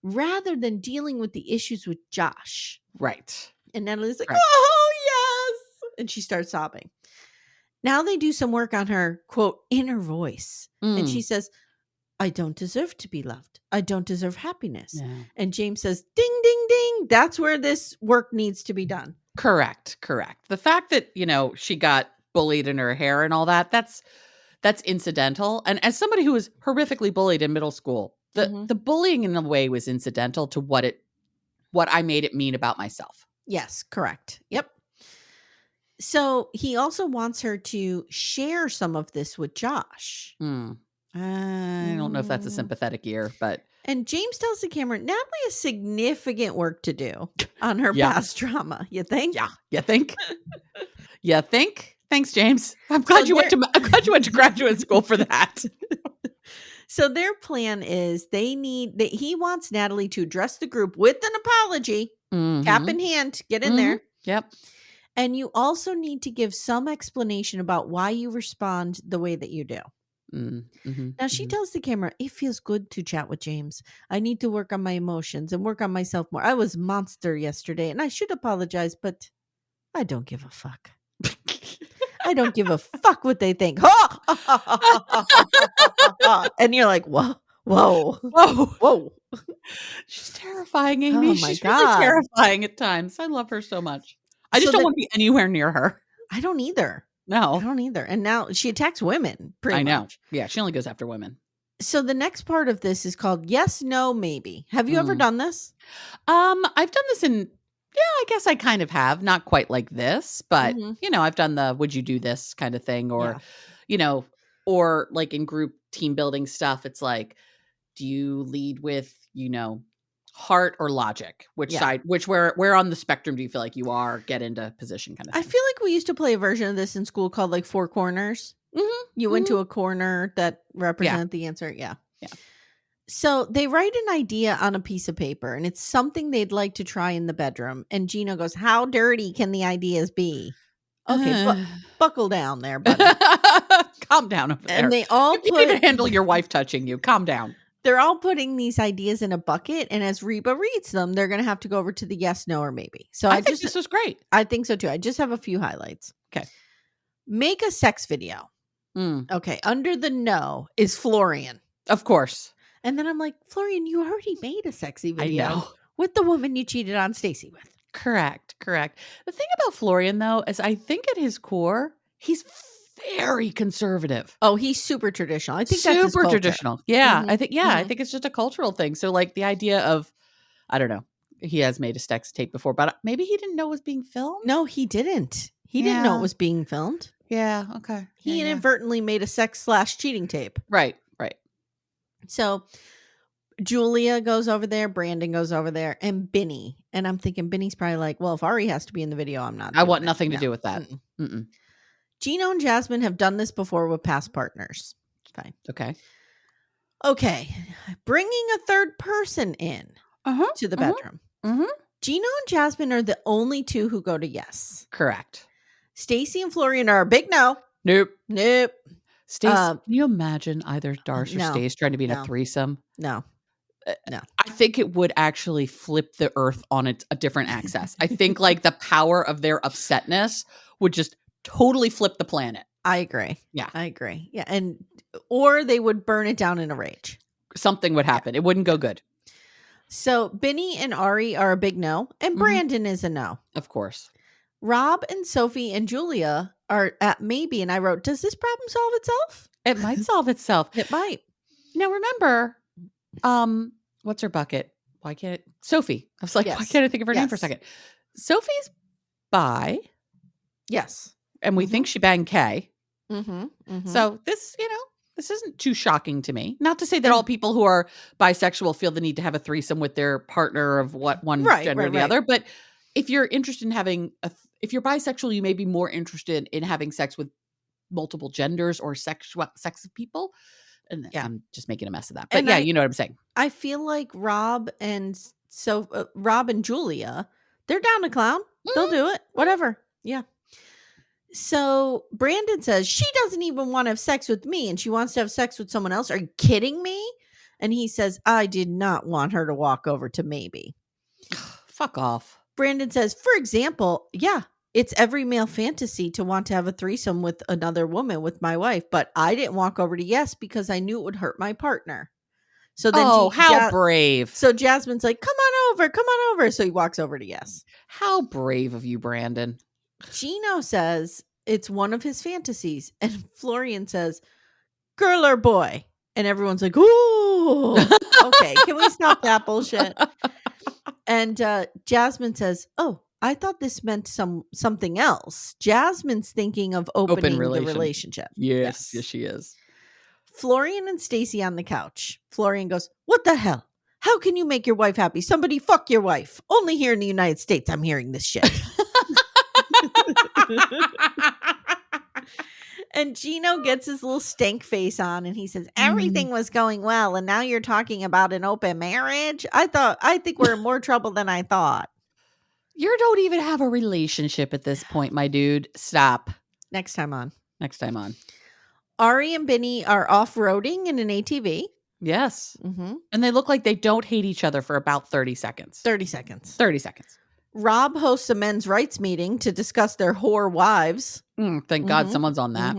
rather than dealing with the issues with Josh. Right. And Natalie's like, oh, yes. And she starts sobbing. Now they do some work on her, quote, inner voice. And she says, I don't deserve to be loved. I don't deserve happiness. Yeah. And James says, ding, ding, ding. That's where this work needs to be done. Correct. The fact that, she got bullied in her hair and all that, that's incidental. And as somebody who was horrifically bullied in middle school, the bullying in a way was incidental to what I made it mean about myself. Yes, correct. Yep. So he also wants her to share some of this with Josh. I don't know if that's a sympathetic ear, but. And James tells the camera, Natalie has significant work to do on her past trauma. You think? Yeah. You think? You think? Thanks, James. I'm glad you went to graduate school for that. So their plan is he wants Natalie to address the group with an apology, cap in hand, get in there. Yep. And you also need to give some explanation about why you respond the way that you do. Now she tells the camera, it feels good to chat with James. I need to work on my emotions and work on myself more. I was a monster yesterday and I should apologize, but I don't give a fuck. I don't give a fuck what they think. And you're like, whoa. She's terrifying, Amy. She's really terrifying at times. I love her so much. I just don't want to be anywhere near her. I don't either. No. I don't either. And now she attacks women pretty much. Yeah, she only goes after women. So the next part of this is called yes, no, maybe. Have you ever done this? I've done this I guess I kind of have. Not quite like this, but, I've done the would you do this kind of thing or, or like in group team building stuff. It's like, do you lead with, heart or logic? Which side, where on the spectrum do you feel like you are? Get into position kind of thing. I feel like we used to play a version of this in school called like four corners. You went to a corner that represented the answer. Yeah. So they write an idea on a piece of paper and it's something they'd like to try in the bedroom. And Gino goes, how dirty can the ideas be? Okay, buckle down there, buddy. Calm down over there. And they all you can't even handle your wife touching you. Calm down. They're all putting these ideas in a bucket. And as Reba reads them, they're going to have to go over to the yes, no, or maybe. So I think this was great. I think so too. I just have a few highlights. Okay. Make a sex video. Okay. Under the no is Florian. Of course. And then I'm like, Florian, you already made a sexy video with the woman you cheated on Stacy with. Correct. The thing about Florian, though, is I think at his core, he's very conservative. Oh, he's super traditional. I think super that's super traditional. Yeah, I think. Yeah, I think it's just a cultural thing. So, like the idea of, I don't know, he has made a sex tape before, but maybe he didn't know it was being filmed. No, he didn't. He didn't know it was being filmed. Yeah. Okay. He inadvertently made a sex/cheating tape. Right. So Julia goes over there. Brandon goes over there. And Benny. And I'm thinking Benny's probably like, well, if Ari has to be in the video, I'm not. I want nothing to do with that. Mm-mm. Gino and Jasmine have done this before with past partners. Fine. Okay. Bringing a third person in to the bedroom. Gino and Jasmine are the only two who go to yes. Correct. Stacy and Florian are a big no. Nope. Stace, can you imagine either Darsh or Stace trying to be in a threesome? No. I think it would actually flip the earth on a different axis. I think like the power of their upsetness would just totally flip the planet. I agree. Yeah. I agree. Yeah. Or they would burn it down in a rage. Something would happen. It wouldn't go good. So Benny and Ari are a big no. And Brandon is a no. Of course. Rob and Sophie and Julia are at maybe. And I wrote, does this problem solve itself? It might solve itself. It might. Now remember, what's her bucket? Why can't Sophie? I was like, why can't I think of her name for a second? Sophie's bi. Yes. And we think she banged Kay. So this, this isn't too shocking to me. Not to say that all people who are bisexual feel the need to have a threesome with their partner of one gender or the other. But if you're interested in having if you're bisexual, you may be more interested in having sex with multiple genders or sex people. And I'm just making a mess of that. But you know what I'm saying. I feel like Rob and Julia, they're down to clown. They'll do it. Whatever. Yeah. So Brandon says she doesn't even want to have sex with me and she wants to have sex with someone else. Are you kidding me? And he says, I did not want her to walk over to maybe. Fuck off. Brandon says, for example, it's every male fantasy to want to have a threesome with another woman, with my wife. But I didn't walk over to yes because I knew it would hurt my partner. So then how brave. So Jasmine's like, come on over. So he walks over to yes. How brave of you, Brandon. Gino says it's one of his fantasies. And Florian says, girl or boy? And everyone's like, ooh. Okay, can we stop that bullshit? And Jasmine says, oh, I thought this meant something else. Jasmine's thinking of opening the relationship. Yes, she is. Florian and Stacy on the couch. Florian goes, what the hell? How can you make your wife happy? Somebody fuck your wife. Only here in the United States I'm hearing this shit. And Gino gets his little stank face on and he says, everything was going well. And now you're talking about an open marriage. I think we're in more trouble than I thought. You don't even have a relationship at this point, my dude. Stop. Next time on. Ari and Benny are off-roading in an ATV. Yes. And they look like they don't hate each other for about 30 seconds. 30 seconds. Rob hosts a men's rights meeting to discuss their whore wives. Thank God someone's on that.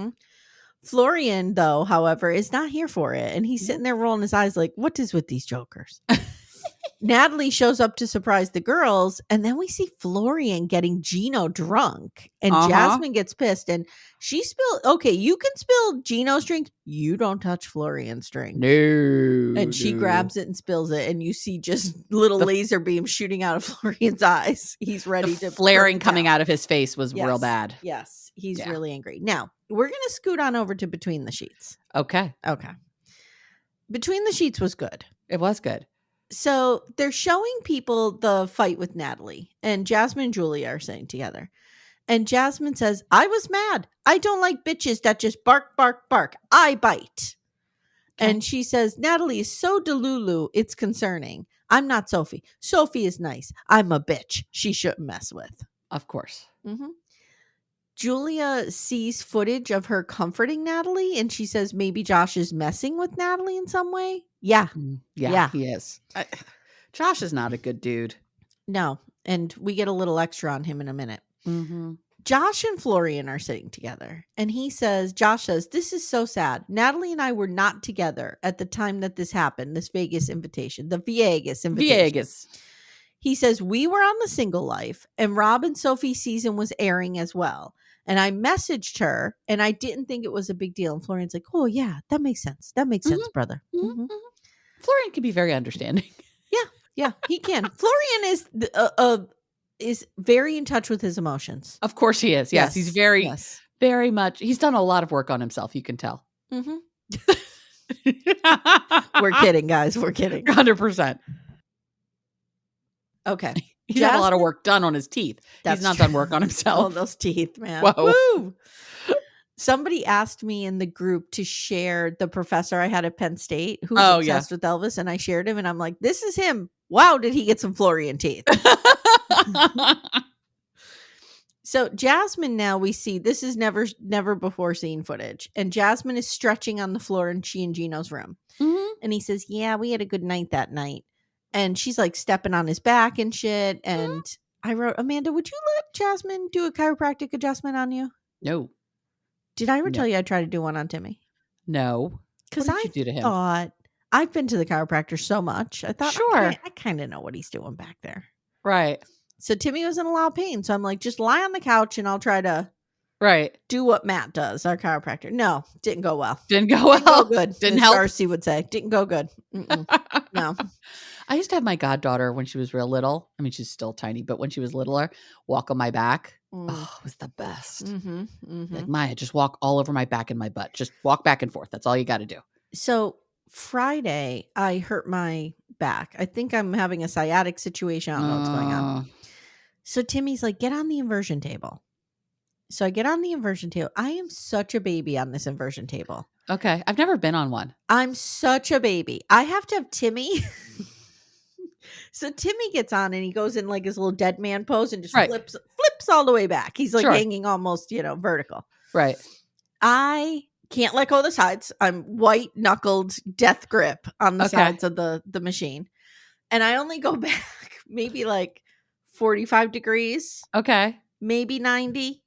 Florian, though, however, is not here for it. And he's sitting there rolling his eyes like, what is with these jokers? Natalie shows up to surprise the girls. And then we see Florian getting Gino drunk. And Jasmine gets pissed. And she spilled. Okay, you can spill Gino's drink. You don't touch Florian's drink. No. And she grabs it and spills it. And you see just little laser beams shooting out of Florian's eyes. He's ready to. Flaring coming out of his face was real bad. Yes. He's really angry. Now, we're going to scoot on over to Between the Sheets. Okay. Between the Sheets was good. It was good. So they're showing people the fight with Natalie, and Jasmine and Julia are sitting together. And Jasmine says, I was mad. I don't like bitches that just bark, bark, bark. I bite. Okay. And she says, Natalie is so delulu, it's concerning. I'm not Sophie. Sophie is nice. I'm a bitch she shouldn't mess with. Of course. Julia sees footage of her comforting Natalie, and she says maybe Josh is messing with Natalie in some way. Yeah, he is. Josh is not a good dude. No, and we get a little extra on him in a minute. Josh and Florian are sitting together, and Josh says, this is so sad. Natalie and I were not together at the time that this happened, this Vegas invitation, the Viegas invitation. He says, we were on the Single Life, and Rob and Sophie season was airing as well. And I messaged her, and I didn't think it was a big deal. And Florian's like, oh, yeah, that makes sense. That makes sense, brother. Florian can be very understanding. Yeah, he can. Florian is very in touch with his emotions. Of course he is. Yes, he's very much. He's done a lot of work on himself, you can tell. We're kidding, guys. We're kidding. 100%. Okay. He's had a lot of work done on his teeth. He's not done work on himself. Oh, those teeth, man. Whoa. Woo! Somebody asked me in the group to share the professor I had at Penn State who's obsessed with Elvis, and I shared him, and I'm like, this is him. Wow, did he get some Florian teeth? So Jasmine, now we see, this is never before seen footage, and Jasmine is stretching on the floor in she and Gino's room. Mm-hmm. And he says, yeah, we had a good night that night. And she's like stepping on his back and shit. And I wrote, Amanda, would you let Jasmine do a chiropractic adjustment on you? No. Did I ever tell you I tried to do one on Timmy? No. Because I thought, I've been to the chiropractor so much. I thought, sure, I kind of know what he's doing back there. Right. So Timmy was in a lot of pain. So I'm like, just lie on the couch and I'll try to do what Matt does, our chiropractor. No, didn't go well. Didn't go good. Didn't help. Darcy would say, didn't go good. No. I used to have my goddaughter when she was real little. I mean, she's still tiny, but when she was littler, walk on my back. Oh, it was the best. Like, Maya, just walk all over my back and my butt. Just walk back and forth. That's all you got to do. So Friday, I hurt my back. I think I'm having a sciatic situation. I don't know what's going on. So Timmy's like, get on the inversion table. So I get on the inversion table. I am such a baby on this inversion table. Okay. I've never been on one. I'm such a baby. I have to have Timmy. So Timmy gets on and he goes in like his little dead man pose and just flips all the way back. He's like hanging almost, vertical. Right. I can't let go of the sides. I'm white knuckled death grip on the sides of the machine. And I only go back maybe like 45 degrees. Okay. Maybe 90.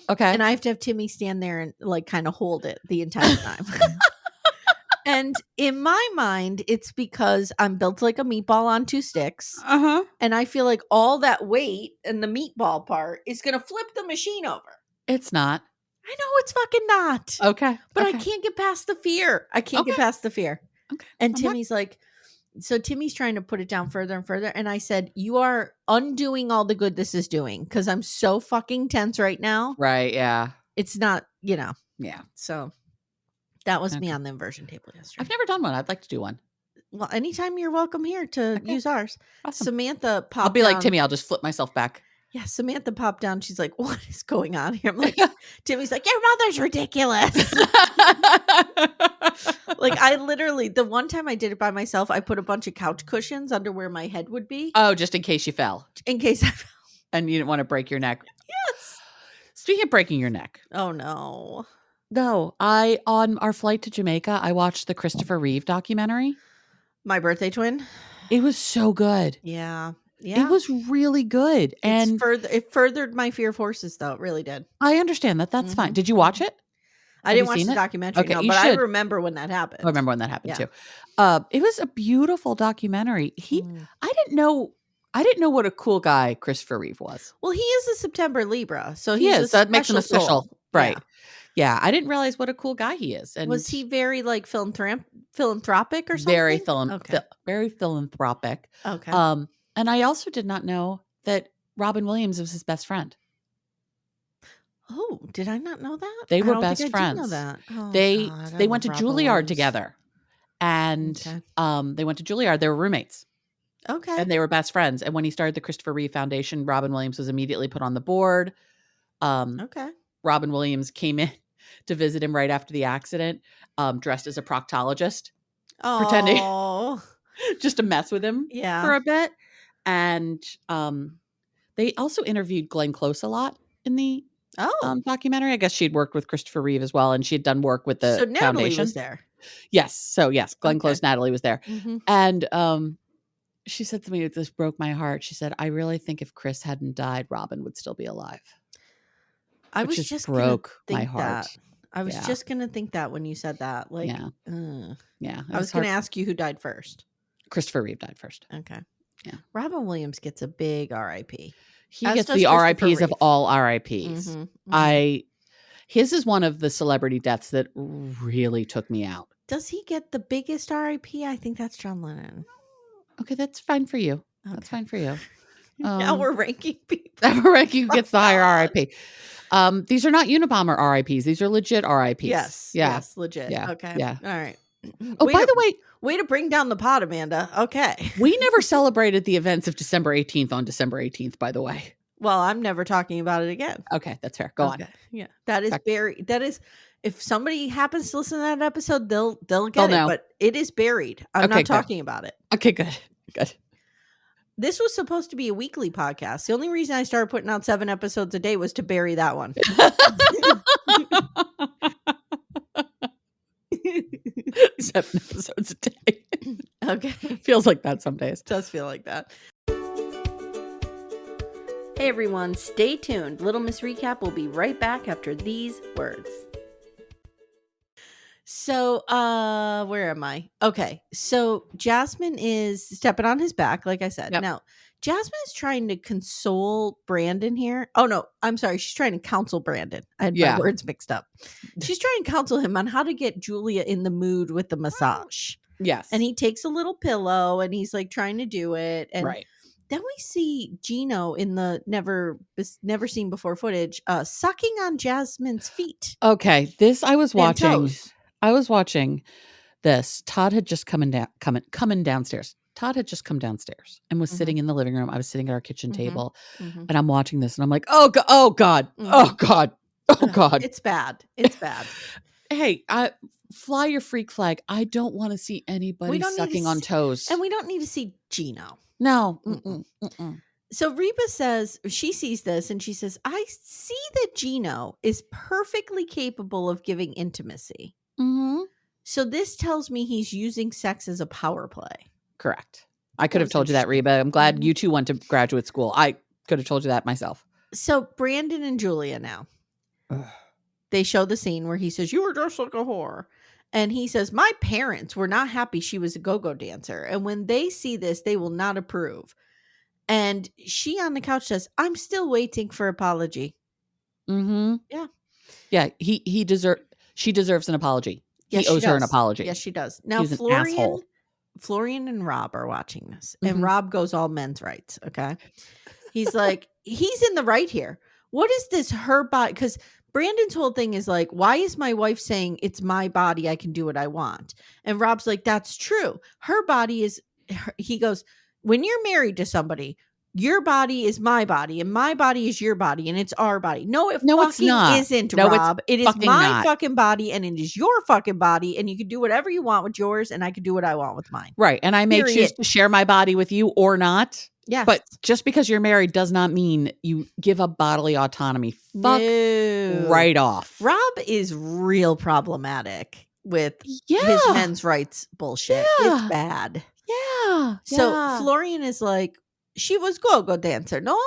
Okay. And I have to have Timmy stand there and like kind of hold it the entire time. And in my mind, it's because I'm built like a meatball on two sticks. And I feel like all that weight and the meatball part is going to flip the machine over. It's not. I know it's fucking not. Okay. But I can't get past the fear. Okay. And Timmy's like, so Timmy's trying to put it down further and further. And I said, you are undoing all the good this is doing because I'm so fucking tense right now. Right. Yeah. It's not, Yeah. So that was me on the inversion table yesterday. I've never done one. I'd like to do one. Well, anytime you're welcome here to use ours. Awesome. Samantha popped I'll be down. like Timmy. I'll just flip myself back. Yeah, Samantha popped down. She's like, what is going on here? I'm like, Timmy's like, your mother's ridiculous. Like, I literally, the one time I did it by myself, I put a bunch of couch cushions under where my head would be. Oh, just in case you fell. In case I fell. And you didn't want to break your neck. Yes. Speaking of breaking your neck. Oh, no. No, on our flight to Jamaica, I watched the Christopher Reeve documentary. My Birthday Twin. It was so good. Yeah. It was really good. And it furthered my fear of horses, though. It really did. I understand that. That's fine. Did you watch it? I didn't watch the documentary, but I remember when that happened. I remember when that happened too. It was a beautiful documentary. I didn't know what a cool guy Christopher Reeve was. Well, he is a September Libra, so he is. That makes him a special, soul. Right? Yeah, I didn't realize what a cool guy he is. And was he very like philanthropic or something? Very philanthropic. Okay. And I also did not know that Robin Williams was his best friend. Oh, did I not know that? They were best friends. Know that. Oh, they went to Juilliard together, and they went to Juilliard. They were roommates. Okay, and they were best friends. And when he started the Christopher Reeve Foundation, Robin Williams was immediately put on the board. Robin Williams came in to visit him right after the accident, dressed as a proctologist, pretending just to mess with him for a bit. And they also interviewed Glenn Close a lot in the documentary. I guess she'd worked with Christopher Reeve as well, and she had done work with the Natalie foundation. Was there. Yes. So yes, Glenn Close, Natalie was there. Mm-hmm. And she said to me, this broke my heart. She said, I really think if Chris hadn't died, Robin would still be alive. I was just broke my heart. I was just going to think that when you said that. Like, yeah. I was going to ask you who died first. Christopher Reeve died first. Okay. Yeah. Robin Williams gets a big RIP. He gets the RIPs of all RIPs. Mm-hmm. His is one of the celebrity deaths that really took me out. Does he get the biggest RIP? I think that's John Lennon. Okay, that's fine for you. Okay. That's fine for you. Now we're ranking people. We're ranking who gets the higher RIP. These are not Unabomber RIPs. These are legit RIPs. Yes, legit. Yeah. Okay. Yeah. All right. Oh, by the way, way to bring down the pot, Amanda. Okay. We never celebrated the events of December 18th on December 18th, by the way. Well, I'm never talking about it again. Okay, that's fair. Go on. Yeah. That is if somebody happens to listen to that episode, they'll get it, but it is buried. I'm not talking about it. Okay, good. Good. This was supposed to be a weekly podcast. The only reason I started putting out 7 episodes a day was to bury that one. 7 episodes a day. Okay. Feels like that some days. It does feel like that. Hey everyone, stay tuned. Little Miss Recap will be right back after these words. So, where am I? Okay. So Jasmine is stepping on his back, like I said. Yep. Now, Jasmine is trying to console Brandon here. Oh, no, I'm sorry. She's trying to counsel Brandon. I had my words mixed up. She's trying to counsel him on how to get Julia in the mood with the massage. Yes. And he takes a little pillow and he's like trying to do it. And then we see Gino in the never seen before footage, sucking on Jasmine's feet. Okay. This I was watching. I was watching this. Todd had just coming downstairs. Todd had just come downstairs and was sitting in the living room. I was sitting at our kitchen table and I'm watching this and I'm like, oh God, oh God, oh God, oh God. It's bad. It's bad. Hey, fly your freak flag. I don't want to see anybody sucking on toes. And we don't need to see Gino. No. So Reba says, she sees this and she says, I see that Gino is perfectly capable of giving intimacy. Mm-hmm. So this tells me he's using sex as a power play. Correct. I could have told you that, Reba. I'm glad you two went to graduate school. I could have told you that myself. So Brandon and Julia now, they show the scene where he says, you were just like a whore. And he says, my parents were not happy she was a go-go dancer. And when they see this, they will not approve. And she on the couch says, I'm still waiting for apology. Mm-hmm. Yeah. Yeah. She deserves an apology. He owes her an apology. Yes, she does. Now, Florian and Rob are watching this, and Rob goes all men's rights. Okay. He's like, he's in the right here. What is this? Her body? Because Brandon's whole thing is like, why is my wife saying it's my body? I can do what I want. And Rob's like, that's true. Her body is, he goes, when you're married to somebody, your body is my body and my body is your body and it's our body. No, it's not. Isn't, Rob. It is my fucking body and it is your fucking body and you can do whatever you want with yours and I can do what I want with mine. Right. And I may choose to share my body with you or not. Yeah. But just because you're married does not mean you give up bodily autonomy. Fuck right off. Rob is real problematic with his men's rights bullshit. Yeah. It's bad. Yeah. So Florian is like, she was go-go dancer, no?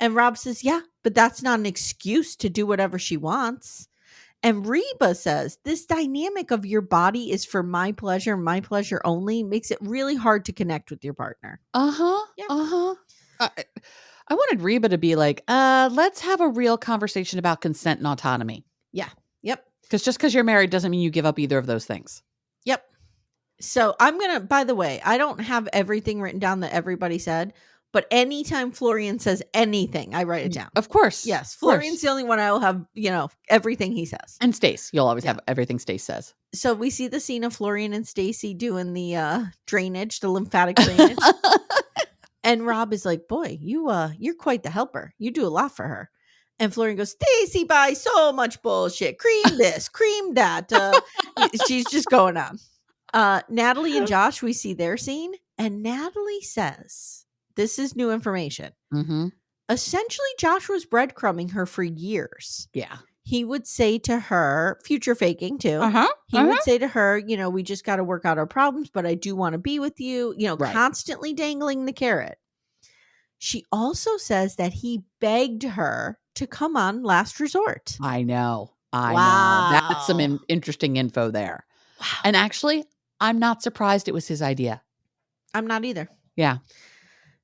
And Rob says, yeah, but that's not an excuse to do whatever she wants. And Reba says, this dynamic of your body is for my pleasure only makes it really hard to connect with your partner. Uh-huh. Yeah. Uh-huh. I wanted Reba to be like, let's have a real conversation about consent and autonomy. Yeah. Yep. Because just because you're married doesn't mean you give up either of those things. Yep. So I'm going to, by the way, I don't have everything written down that everybody said, but anytime Florian says anything, I write it down. Of course. Yes. Florian's the only one I will have, everything he says. And Stace. You'll always have everything Stace says. So we see the scene of Florian and Stacy doing the drainage, the lymphatic drainage. And Rob is like, boy, you're quite the helper. You do a lot for her. And Florian goes, Stacy buys so much bullshit. Cream this, cream that. She's just going on. Natalie and Josh, we see their scene. And Natalie says, this is new information. Mm-hmm. Essentially, Josh was breadcrumbing her for years. Yeah. He would say to her, future faking too. He would say to her, we just got to work out our problems, but I do want to be with you, constantly dangling the carrot. She also says that he begged her to come on Last Resort. I know. That's some interesting info there. Wow. And actually, I'm not surprised it was his idea. I'm not either. Yeah.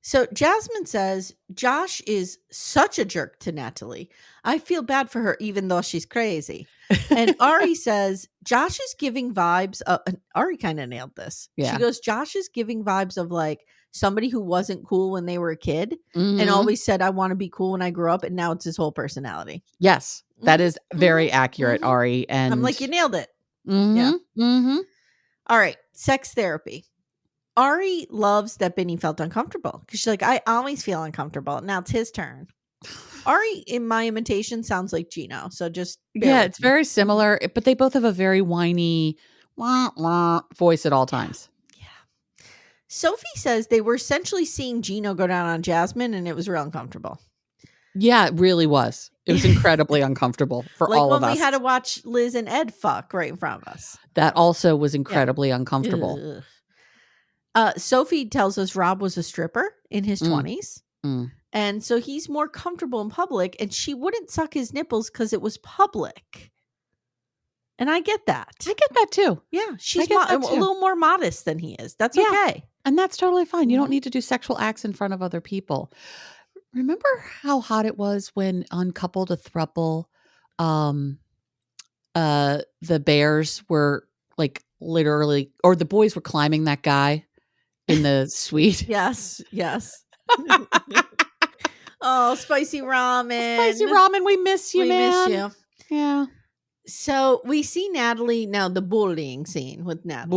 So Jasmine says, Josh is such a jerk to Natalie. I feel bad for her even though she's crazy. And Ari says, Josh is giving vibes of, Ari kind of nailed this. Yeah. She goes, Josh is giving vibes of like somebody who wasn't cool when they were a kid and always said, I want to be cool when I grew up. And now it's his whole personality. Yes, that is very accurate, Ari. And I'm like, you nailed it. Mm-hmm. Yeah. Mm-hmm. All right. Sex therapy. Ari loves that Benny felt uncomfortable because she's like, I always feel uncomfortable. Now it's his turn. Ari, in my imitation, sounds like Gino. So just it's very similar, but they both have a very whiny wah, wah voice at all times. Yeah. Sophie says they were essentially seeing Gino go down on Jasmine, and it was real uncomfortable. Yeah, it really was. It was incredibly uncomfortable for all of us. Like when we had to watch Liz and Ed fuck right in front of us. That also was incredibly uncomfortable. Sophie tells us Rob was a stripper in his 20s. And so he's more comfortable in public, and she wouldn't suck his nipples because it was public. And I get that. I get that too. Yeah, she's a little more modest than he is. That's okay. And that's totally fine. You don't need to do sexual acts in front of other people. Remember how hot it was when uncoupled a throuple, the bears were like literally, or the boys were climbing that guy in the suite? Yes. Oh, spicy ramen. Spicy ramen, we miss you, man. We miss you. Yeah. So we see Natalie now, the bullying scene with Natalie.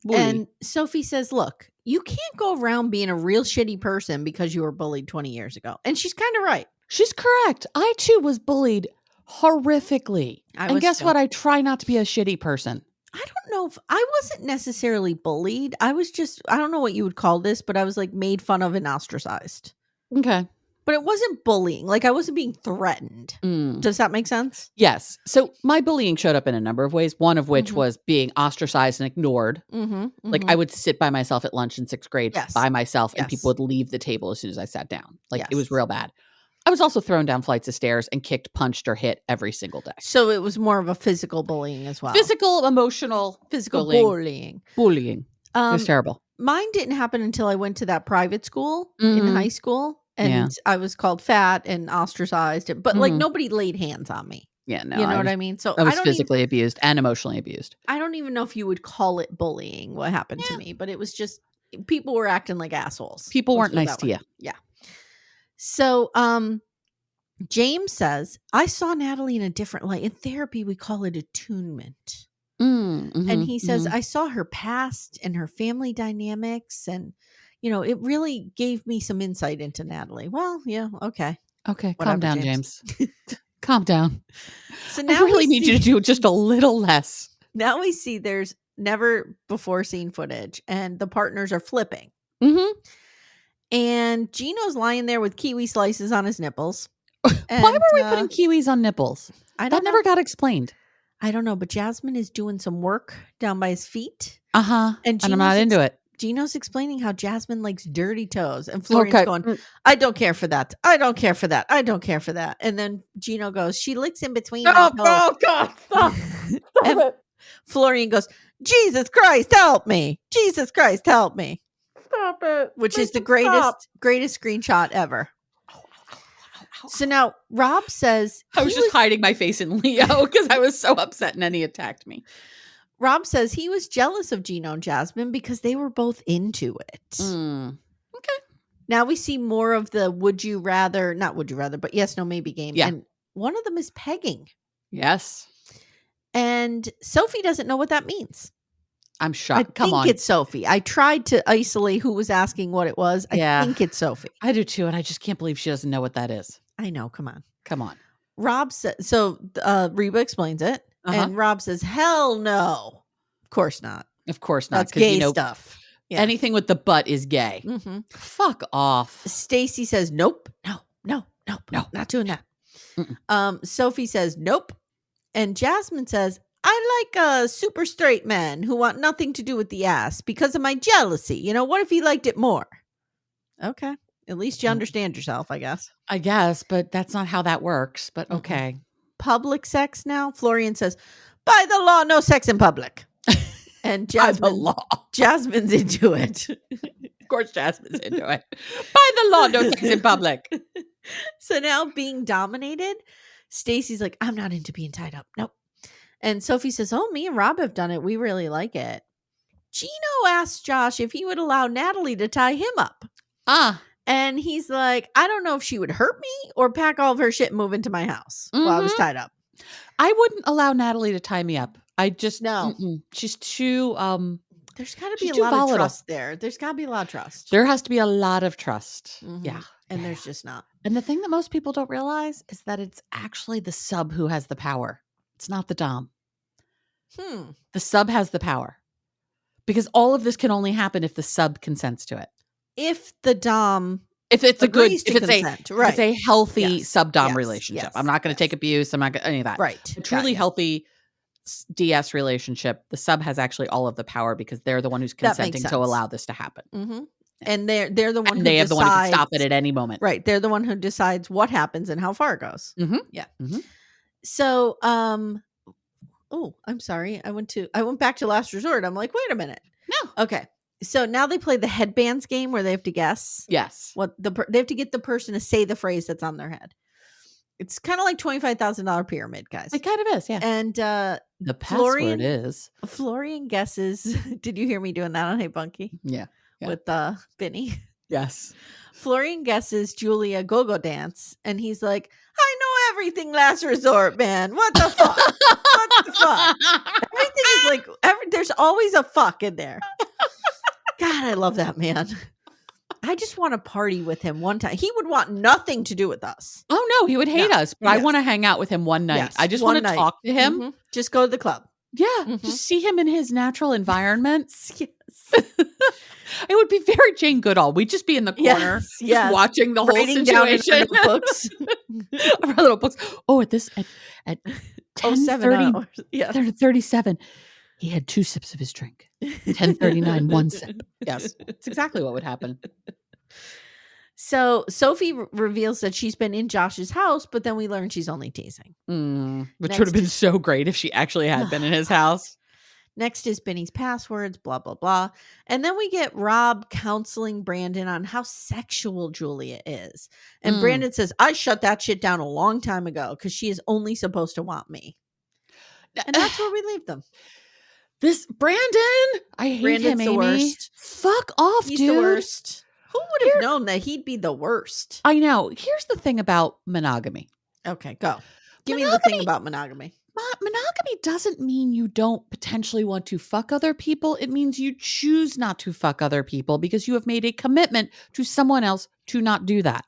Bully. And Sophie says, look, you can't go around being a real shitty person because you were bullied 20 years ago. And she's kind of right. She's correct. I too was bullied horrifically. And guess what? I try not to be a shitty person. I don't know if I wasn't necessarily bullied. I was just, I don't know what you would call this, but I was like made fun of and ostracized. Okay. But it wasn't bullying. Like I wasn't being threatened. Does that make sense? Yes. So my bullying showed up in a number of ways. One of which was being ostracized and ignored. Like I would sit by myself at lunch in 6th grade by myself and people would leave the table as soon as I sat down. Like it was real bad. I was also thrown down flights of stairs and kicked, punched, or hit every single day. So it was more of a physical bullying as well. Physical, emotional, bullying. Bullying. It was terrible. Mine didn't happen until I went to that private school in high school. And I was called fat and ostracized. But like nobody laid hands on me. Yeah, no. You know what I mean? So I was physically abused and emotionally abused. I don't even know if you would call it bullying, what happened to me. But it was just, people were acting like assholes. People weren't nice to you. Yeah. So James says, I saw Natalie in a different light. In therapy, we call it attunement. And he says, I saw her past and her family dynamics. And, it really gave me some insight into Natalie. Well, yeah, okay. Okay, calm down, James. Calm down. So now I really need you to do just a little less. Now we see there's never before seen footage and the partners are flipping. And Gino's lying there with kiwi slices on his nipples. And, why were we putting kiwis on nipples? That never got explained. I don't know, but Jasmine is doing some work down by his feet. And I'm not into it. Gino's explaining how Jasmine likes dirty toes. And Florian's going, I don't care for that. I don't care for that. I don't care for that. And then Gino goes, she licks in between my toes. Oh, God. Stop. And it. Florian goes, Jesus Christ, help me. Jesus Christ, help me. Stop it. Which is the greatest screenshot ever. So now Rob says, I was just hiding my face in Leo because I was so upset and then he attacked me. Rob says he was jealous of Gino and Jasmine because they were both into it. Okay. Now we see more of the not would you rather, but yes, no, maybe game. Yeah. And one of them is pegging. Yes. And Sophie doesn't know what that means. I'm shocked. I think it's Sophie. I tried to isolate who was asking what it was. I think it's Sophie. I do too. And I just can't believe she doesn't know what that is. I know. Come on. Rob says, so Reba explains it. And Rob says, hell no. Of course not. That's gay stuff. Yeah. Anything with the butt is gay. Fuck off. Stacy says, nope. No, not doing that. Sophie says, nope. And Jasmine says, I like super straight men who want nothing to do with the ass because of my jealousy. What if he liked it more? Okay. At least you understand yourself, I guess. I guess, but that's not how that works. But okay. Public sex now. Florian says, by the law, no sex in public. And Jasmine's into it. Of course, Jasmine's into it. By the law, no sex in public. So now being dominated, Stacy's like, I'm not into being tied up. Nope. And Sophie says, oh, me and Rob have done it. We really like it. Gino asks Josh if he would allow Natalie to tie him up. And he's like, I don't know if she would hurt me or pack all of her shit and move into my house while I was tied up. I wouldn't allow Natalie to tie me up. I just, no. She's too There's got to be a lot of trust there. There's got to be a lot of trust. There has to be a lot of trust. Mm-hmm. Yeah. And there's just not. And the thing that most people don't realize is that it's actually the sub who has the power. It's not the dom. The sub has the power. Because all of this can only happen if the sub consents to it. If the dom if it's a healthy sub-dom relationship. I'm not going to take abuse. I'm not going to any of that. Right. A truly healthy DS relationship, the sub has actually all of the power because they're the one who's consenting to allow this to happen. Mm-hmm. And they're the one. And they have the one who can stop it at any moment. Right. They're the one who decides what happens and how far it goes. Mm-hmm. Yeah. Mm-hmm. So, oh, I'm sorry. I went back to Last Resort. I'm like, wait a minute. No. Okay. So now they play the headbands game where they have to guess. Yes. What they have to get the person to say the phrase that's on their head. It's kind of like $25,000 pyramid, guys. It kind of is, yeah. And the password is Florian guesses. Did you hear me doing that on Hey Bunky? Yeah. With Vinny. Yes. Florian guesses Julia go-go dance, and he's like, I know everything Last Resort, man. What the fuck? What the fuck? Everything is like, there's always a fuck in there. God, I love that man. I just want to party with him one time. He would want nothing to do with us. Oh, no, he would hate us. But I want to hang out with him one night. Yes, I just want to talk to him. Mm-hmm. Just go to the club. Yeah, just see him in his natural environment. Yes. It would be very Jane Goodall. We'd just be in the corner, just watching the whole situation. Our little books. Oh, at 10:30, 37, he had 2 sips of his drink. 10:39, 1 sip. Yes, it's exactly what would happen. So Sophie reveals that she's been in Josh's house, but then we learn she's only teasing. Which would have been so great if she actually had been in his house. Next is Benny's passwords, blah, blah, blah. And then we get Rob counseling Brandon on how sexual Julia is. And Brandon says, I shut that shit down a long time ago because she is only supposed to want me. And that's where we leave them. This Brandon, I hate Brandon's him, the Amy. worst. Fuck off, He's dude. The worst. Who would have known that he'd be the worst? I know. Here's the thing about monogamy. Okay, go. Give me the thing about monogamy. Monogamy doesn't mean you don't potentially want to fuck other people. It means you choose not to fuck other people because you have made a commitment to someone else to not do that.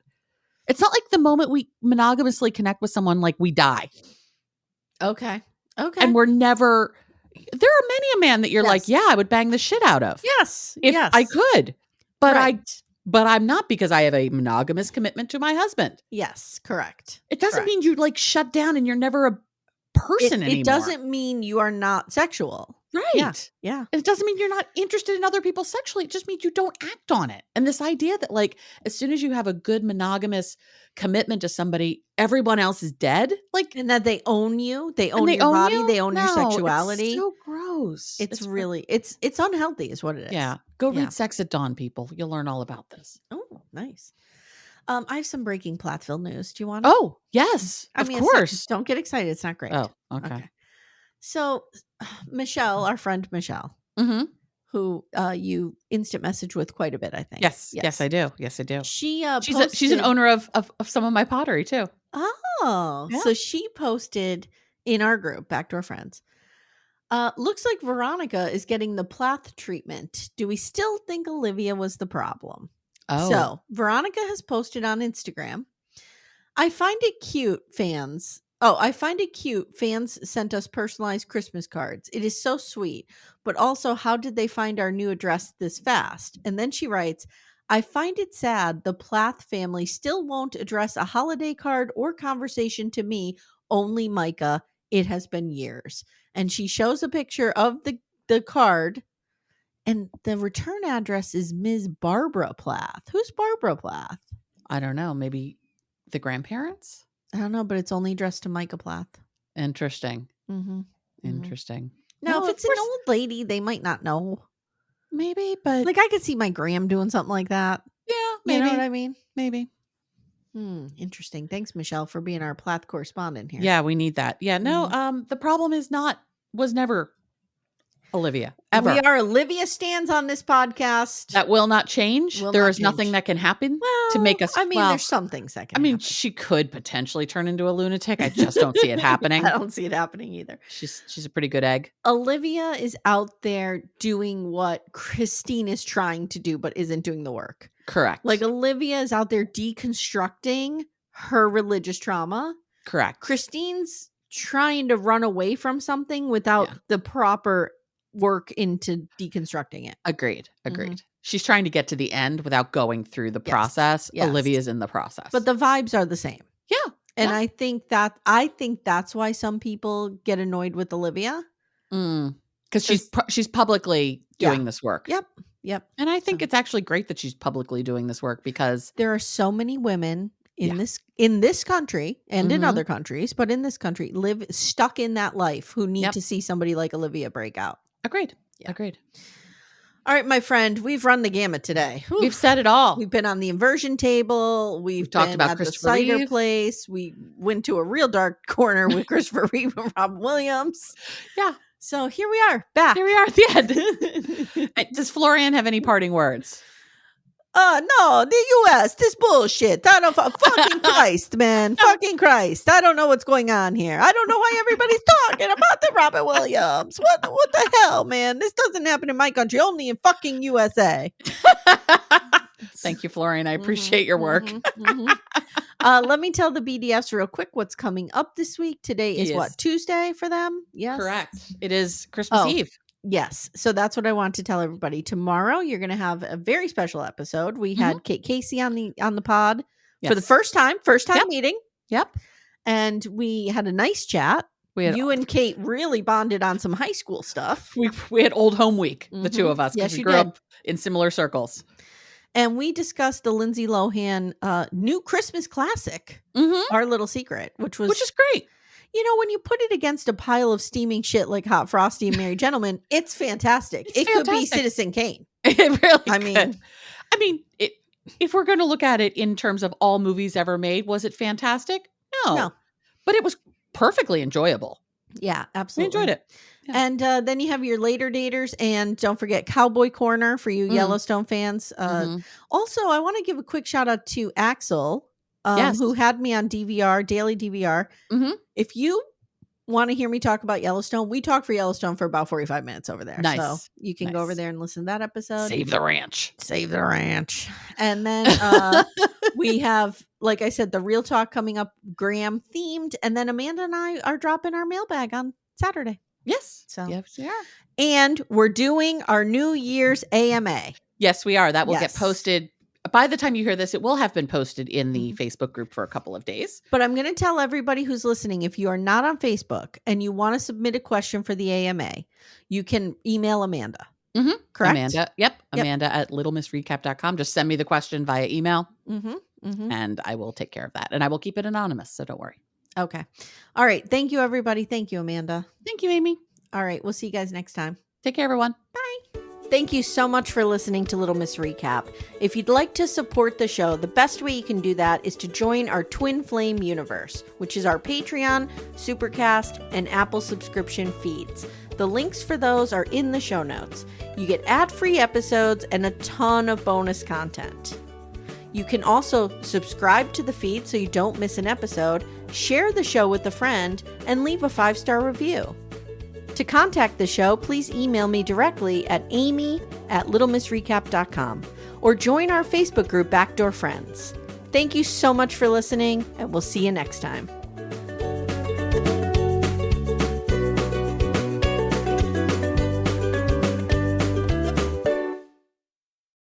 It's not like the moment we monogamously connect with someone, like we die. Okay. And we're never... There are many a man that you're like, yeah, I would bang the shit out of. Yes. If I could. But But I'm not because I have a monogamous commitment to my husband. Yes, correct. It doesn't mean you like shut down and you're never a person anymore. It doesn't mean you are not sexual. Right. Yeah. It doesn't mean you're not interested in other people sexually. It just means you don't act on it. And this idea that like as soon as you have a good monogamous commitment to somebody, everyone else is dead. Like, and that they own you. They own your body. They own your sexuality. It's so gross. It's really it's unhealthy is what it is. Yeah. Go read Sex at Dawn, people. You'll learn all about this. Oh, nice. I have some breaking Plathville news. Do you want it? Oh, yes. Of course. Don't get excited. It's not great. Oh, okay. So Michelle, our friend Michelle, who you instant message with quite a bit, I think. Yes, I do. She's an owner of some of my pottery too. Oh, yeah. So she posted in our group, Backdoor Friends. Looks like Veronica is getting the Plath treatment. Do we still think Olivia was the problem? Oh. So Veronica has posted on Instagram. I find it cute, fans. Fans sent us personalized Christmas cards. It is so sweet. But also, how did they find our new address this fast? And then she writes, I find it sad the Plath family still won't address a holiday card or conversation to me, only Micah. It has been years. And she shows a picture of the card. And the return address is Ms. Barbara Plath. Who's Barbara Plath? I don't know. Maybe the grandparents? I don't know, but it's only addressed to Micah Plath. Interesting. Interesting. Now, if it's an old lady, they might not know. Maybe, but... Like, I could see my Graham doing something like that. Yeah, maybe. You know what I mean? Maybe. Interesting. Thanks, Michelle, for being our Plath correspondent here. Yeah, we need that. Yeah, no, the problem was never Olivia. Ever. We are Olivia stans on this podcast. That will not change. There is nothing that can happen to make us. I mean, there's some things that can happen. She could potentially turn into a lunatic. I just don't see it happening. I don't see it happening either. She's a pretty good egg. Olivia is out there doing what Christine is trying to do, but isn't doing the work. Correct. Like Olivia is out there deconstructing her religious trauma. Correct. Christine's trying to run away from something without the proper work into deconstructing it. Agreed. She's trying to get to the end without going through the process. Yes. Olivia's in the process. But the vibes are the same. Yeah. And I think that's why some people get annoyed with Olivia. Because she's publicly doing this work. Yep. And I think it's actually great that she's publicly doing this work because there are so many women in this country and in other countries, but in this country live stuck in that life who need to see somebody like Olivia break out. Agreed. All right, my friend, we've run the gamut today. Whew. We've said it all. We've been on the inversion table. We've talked about the cider place. We went to a real dark corner with Christopher Reeve and Rob Williams. Yeah. So here we are, back. Here we are at the end. Does Florian have any parting words? No, the U.S., this bullshit. I don't fucking Christ, man. Fucking Christ. I don't know what's going on here. I don't know why everybody's talking about the Robert Williams. What the hell, man? This doesn't happen in my country, only in fucking USA. Thank you, Florian. I appreciate your work. Let me tell the BDFs real quick what's coming up this week. Today is what, Tuesday for them? Yes. Correct. It is Christmas Eve. Yes. So that's what I want to tell everybody. Tomorrow, you're going to have a very special episode. We had Kate Casey on the pod for the first time meeting. Yep. And we had a nice chat. You and Kate really bonded on some high school stuff. We had old home week, the two of us, because we grew up in similar circles. And we discussed the Lindsay Lohan new Christmas classic, Our Little Secret, which is great. You know, when you put it against a pile of steaming shit like Hot Frosty and Merry Gentlemen, it's fantastic. It could be Citizen Kane. It really could. I mean, if we're going to look at it in terms of all movies ever made, was it fantastic? No. But it was perfectly enjoyable. Yeah, absolutely. We enjoyed it. Yeah. And then you have your later daters, and don't forget Cowboy Corner for you Yellowstone fans. Also, I want to give a quick shout out to Axel, who had me on DVR, daily DVR. If you want to hear me talk about Yellowstone, we talk for Yellowstone for about 45 minutes over there. Nice. So you can go over there and listen to that episode. Save the ranch. And then we have, like I said, the Real Talk coming up, Graham themed. And then Amanda and I are dropping our mailbag on Saturday. Yes. So yes, we are. And we're doing our New Year's AMA. Yes, we are. That will get posted. By the time you hear this, it will have been posted in the Facebook group for a couple of days. But I'm going to tell everybody who's listening, if you are not on Facebook and you want to submit a question for the AMA, you can email Amanda. Correct? Amanda. Yep. Amanda at littlemissrecap.com. Just send me the question via email and I will take care of that. And I will keep it anonymous. So don't worry. Okay. All right. Thank you, everybody. Thank you, Amanda. Thank you, Amy. All right. We'll see you guys next time. Take care, everyone. Bye. Thank you so much for listening to Little Miss Recap. If you'd like to support the show, the best way you can do that is to join our Twin Flame universe, which is our Patreon, Supercast, and Apple subscription feeds. The links for those are in the show notes. You get ad-free episodes and a ton of bonus content. You can also subscribe to the feed so you don't miss an episode, share the show with a friend, and leave a 5-star review. To contact the show, please email me directly at amy@littlemissrecap.com or join our Facebook group, Backdoor Friends. Thank you so much for listening, and we'll see you next time.